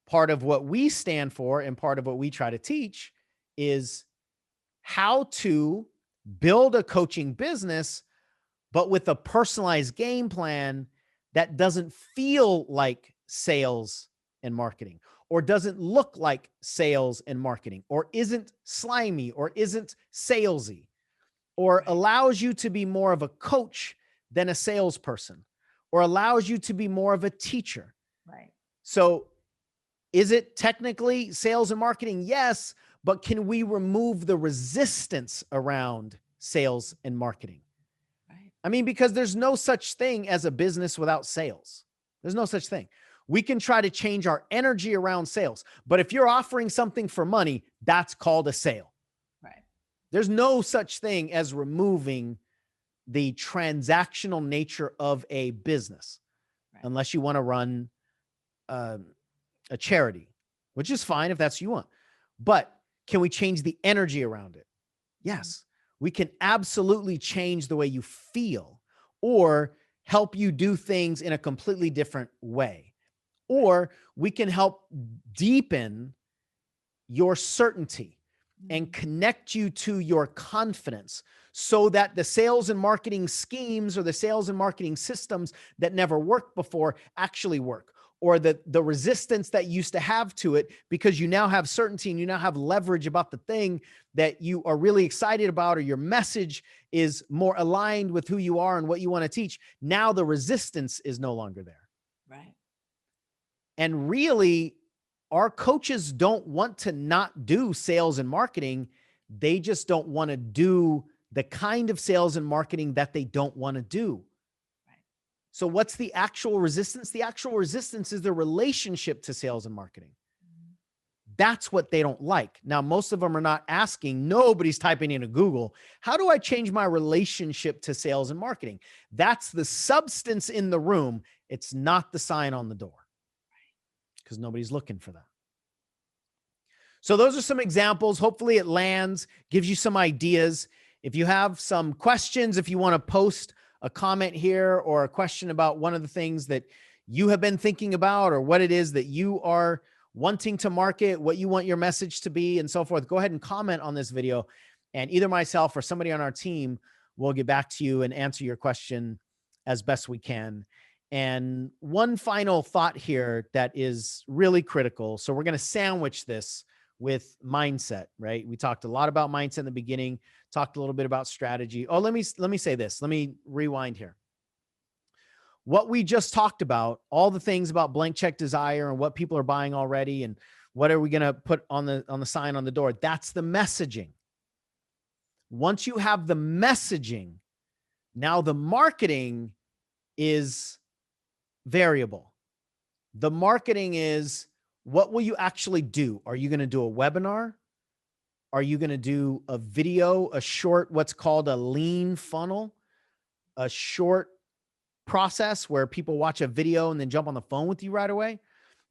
S1: part of what we stand for and part of what we try to teach is how to build a coaching business, but with a personalized game plan that doesn't feel like sales and marketing, or doesn't look like sales and marketing, or isn't slimy, or isn't salesy, or allows you to be more of a coach than a salesperson, or allows you to be more of a teacher.
S2: Right.
S1: So is it technically sales and marketing? Yes, but can we remove the resistance around sales and marketing?
S2: Right.
S1: I mean, because there's no such thing as a business without sales. There's no such thing. We can try to change our energy around sales, but if you're offering something for money, that's called a sale.
S2: Right.
S1: There's no such thing as removing the transactional nature of a business,
S2: Right.
S1: unless you want to run a charity, which is fine if that's what you want. But can we change the energy around it? Yes, we can absolutely change the way you feel, or help you do things in a completely different way. Or we can help deepen your certainty and connect you to your confidence, so that the sales and marketing schemes or the sales and marketing systems that never worked before actually work, or the resistance that you used to have to it, because you now have certainty and you now have leverage about the thing that you are really excited about, or your message is more aligned with who you are and what you want to teach. Now the resistance is no longer there.
S2: Right.
S1: And really, our coaches don't want to not do sales and marketing. They just don't want to do the kind of sales and marketing that they don't want to do.
S2: Right.
S1: So what's the actual resistance? The actual resistance is the relationship to sales and marketing. That's what they don't like. Now, most of them are not asking, nobody's typing into Google, how do I change my relationship to sales and marketing? That's the substance in the room. It's not the sign on the door, because nobody's looking for that. So those are some examples. Hopefully it lands, gives you some ideas. If you have some questions, if you want to post a comment here or a question about one of the things that you have been thinking about, or what it is that you are wanting to market, what you want your message to be, and so forth, go ahead and comment on this video, and either myself or somebody on our team will get back to you and answer your question as best we can. And one final thought here that is really critical. So we're going to sandwich this with mindset, right? We talked a lot about mindset in the beginning, talked a little bit about strategy. Oh, let me say this. Let me rewind here. What we just talked about, all the things about blank check desire and what people are buying already, and what are we going to put on the sign on the door? That's the messaging. Once you have the messaging, now the marketing is variable. The marketing is, what will you actually do? Are you going to do a webinar? Are you going to do a video, a short, what's called a lean funnel, a short process where people watch a video and then jump on the phone with you right away?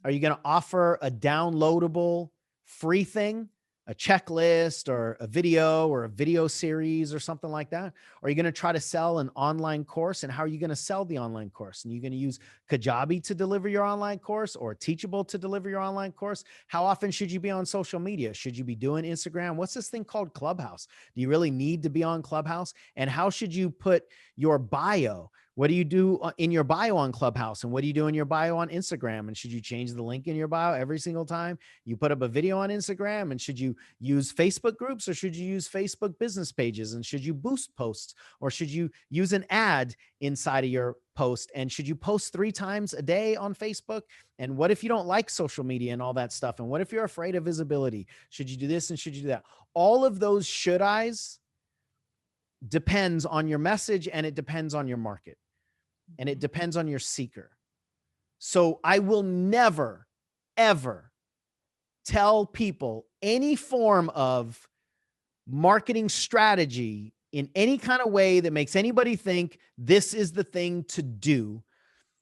S1: Are you going to offer a downloadable free thing a checklist or a video series or something like that? Or are you going to try to sell an online course? And how are you going to sell the online course? And you're going to use Kajabi to deliver your online course or Teachable to deliver your online course? How often should you be on social media? Should you be doing Instagram? What's this thing called Clubhouse? Do you really need to be on Clubhouse? And how should you put your bio? What do you do in your bio on Clubhouse? And what do you do in your bio on Instagram? And should you change the link in your bio every single time you put up a video on Instagram? And should you use Facebook groups or should you use Facebook business pages? And should you boost posts or should you use an ad inside of your post? And should you post 3 times a day on Facebook? And what if you don't like social media and all that stuff? And what if you're afraid of visibility? Should you do this and should you do that? All of those should I's depends on your message, and it depends on your market, and it depends on your seeker. So I will never, ever tell people any form of marketing strategy in any kind of way that makes anybody think this is the thing to do,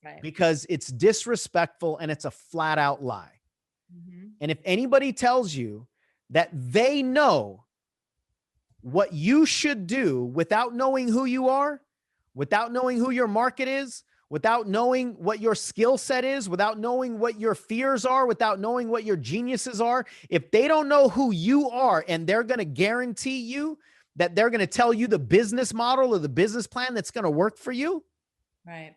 S2: Right.
S1: because it's disrespectful and it's a flat out lie.
S2: Mm-hmm.
S1: And if anybody tells you that they know what you should do without knowing who you are, without knowing who your market is, without knowing what your skill set is, without knowing what your fears are, without knowing what your geniuses are, if they don't know who you are and they're going to guarantee you that they're going to tell you the business model or the business plan that's going to work for you.
S2: Right.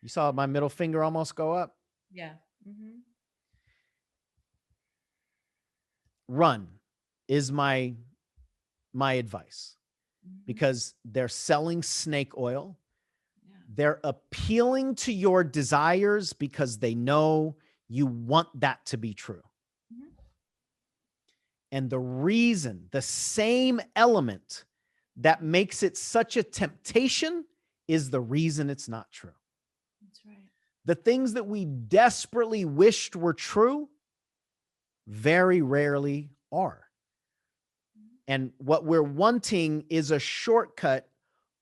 S1: You saw my middle finger almost go up.
S2: Yeah. Mm-hmm.
S1: Run is my advice,
S2: Mm-hmm.
S1: because they're selling snake oil.
S2: Yeah.
S1: They're appealing to your desires because they know you want that to be true.
S2: Mm-hmm.
S1: And the reason, the same element that makes it such a temptation is the reason it's not true.
S2: That's right.
S1: The things that we desperately wished were true very rarely are. And what we're wanting is a shortcut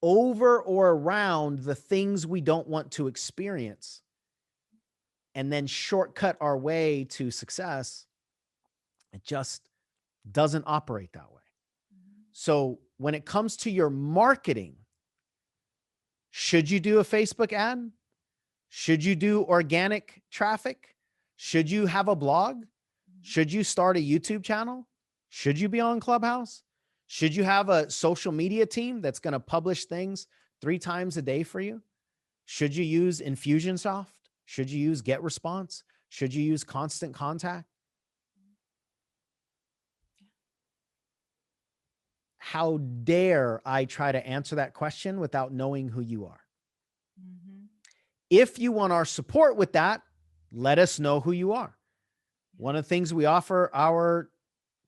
S1: over or around the things we don't want to experience, and then shortcut our way to success. It just doesn't operate that way. So when it comes to your marketing, should you do a Facebook ad? Should you do organic traffic? Should you have a blog? Should you start a YouTube channel? Should you be on Clubhouse? Should you have a social media team that's going to publish things 3 times a day for you? Should you use Infusionsoft? Should you use GetResponse? Should you use Constant Contact? How dare I try to answer that question without knowing who you are?
S2: Mm-hmm.
S1: If you want our support with that, let us know who you are. One of the things we offer our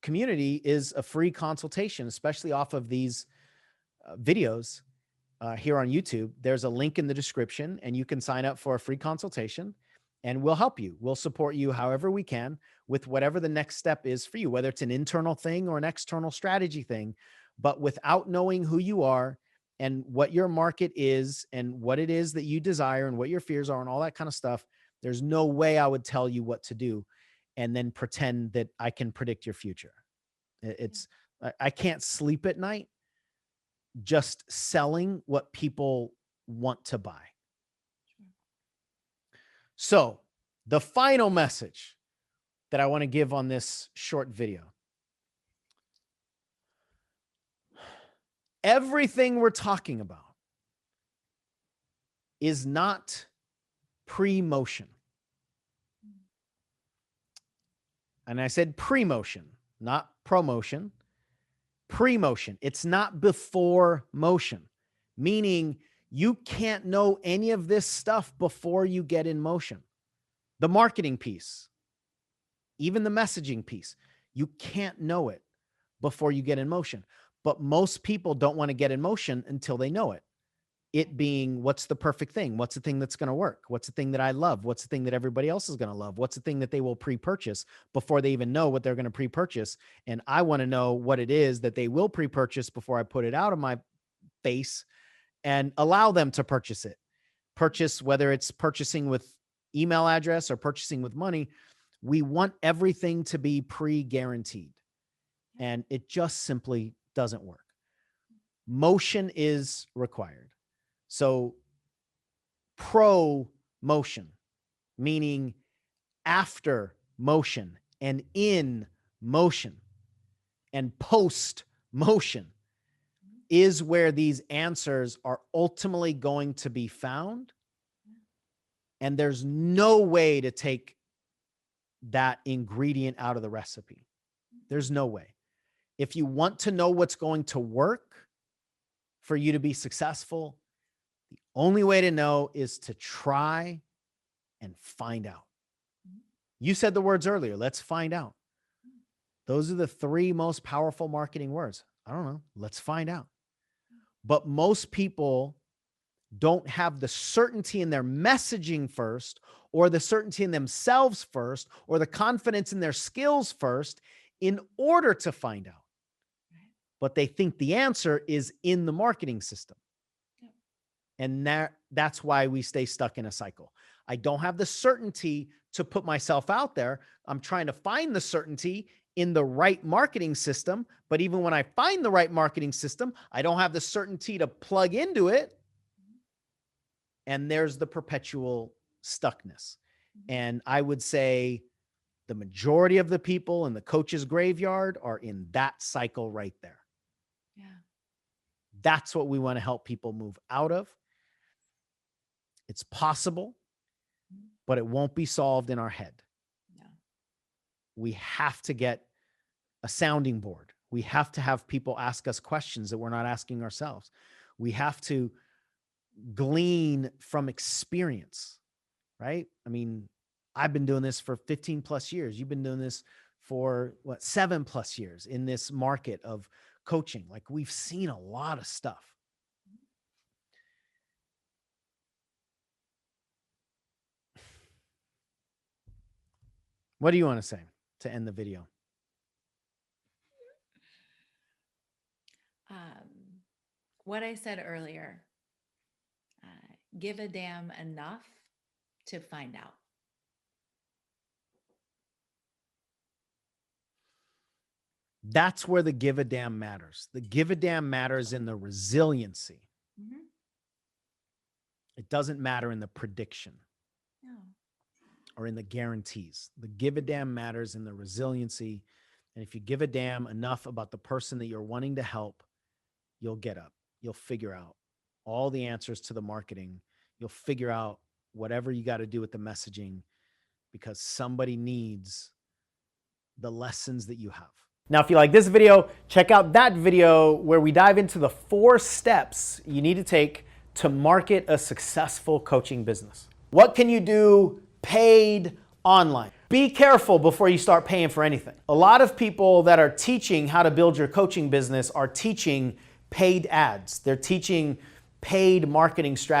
S1: community is a free consultation, especially off of these videos here on YouTube. There's a link in the description and you can sign up for a free consultation and we'll help you. We'll support you however we can with whatever the next step is for you, whether it's an internal thing or an external strategy thing. But without knowing who you are and what your market is and what it is that you desire and what your fears are and all that kind of stuff, there's no way I would tell you what to do and then pretend that I can predict your future. I can't sleep at night just selling what people want to buy. So the final message that I want to give on this short video. Everything we're talking about is not pre-motion. And I said pre-motion, not promotion. Pre-motion. It's not before motion, meaning you can't know any of this stuff before you get in motion. The marketing piece, even the messaging piece, you can't know it before you get in motion. But most people don't want to get in motion until they know it. It being, what's the perfect thing? What's the thing that's going to work? What's the thing that I love? What's the thing that everybody else is going to love? What's the thing that they will pre-purchase before they even know what they're going to pre-purchase? And I want to know what it is that they will pre-purchase before I put it out of my face and allow them to purchase it. Purchase, whether it's purchasing with email address or purchasing with money, We want everything to be pre-guaranteed, and it just simply doesn't work. Motion is required. So pro-motion, meaning after motion and in motion and post-motion, is where these answers are ultimately going to be found. And there's no way to take that ingredient out of the recipe. There's no way. If you want to know what's going to work for you to be successful, the only way to know is to try and find out. You said the words earlier, let's find out. Those are the 3 most powerful marketing words. I don't know, let's find out. But most people don't have the certainty in their messaging first, or the certainty in themselves first, or the confidence in their skills first in order to find out. But they think the answer is in the marketing system. And that's why we stay stuck in a cycle. I don't have the certainty to put myself out there. I'm trying to find the certainty in the right marketing system. But even when I find the right marketing system, I don't have the certainty to plug into it. And there's the perpetual stuckness. And I would say the majority of the people in the coach's graveyard are in that cycle right there.
S2: Yeah.
S1: That's what we want to help people move out of. It's possible, but it won't be solved in our head.
S2: No.
S1: We have to get a sounding board. We have to have people ask us questions that we're not asking ourselves. We have to glean from experience, right? I mean, I've been doing this for 15 plus years. You've been doing this for 7 plus years in this market of coaching. Like, we've seen a lot of stuff. What do you want to say to end the video?
S2: What I said earlier, give a damn enough to find out.
S1: That's where the give a damn matters. The give a damn matters in the resiliency.
S2: Mm-hmm.
S1: It doesn't matter in the prediction.
S2: No.
S1: Or in the guarantees. The give a damn matters in the resiliency. And if you give a damn enough about the person that you're wanting to help, you'll get up. You'll figure out all the answers to the marketing. You'll figure out whatever you got to do with the messaging, because somebody needs the lessons that you have. Now, if you like this video, check out that video where we dive into the 4 steps you need to take to market a successful coaching business. What can you do paid online? Be careful before you start paying for anything. A lot of people that are teaching how to build your coaching business are teaching paid ads. They're teaching paid marketing strategies.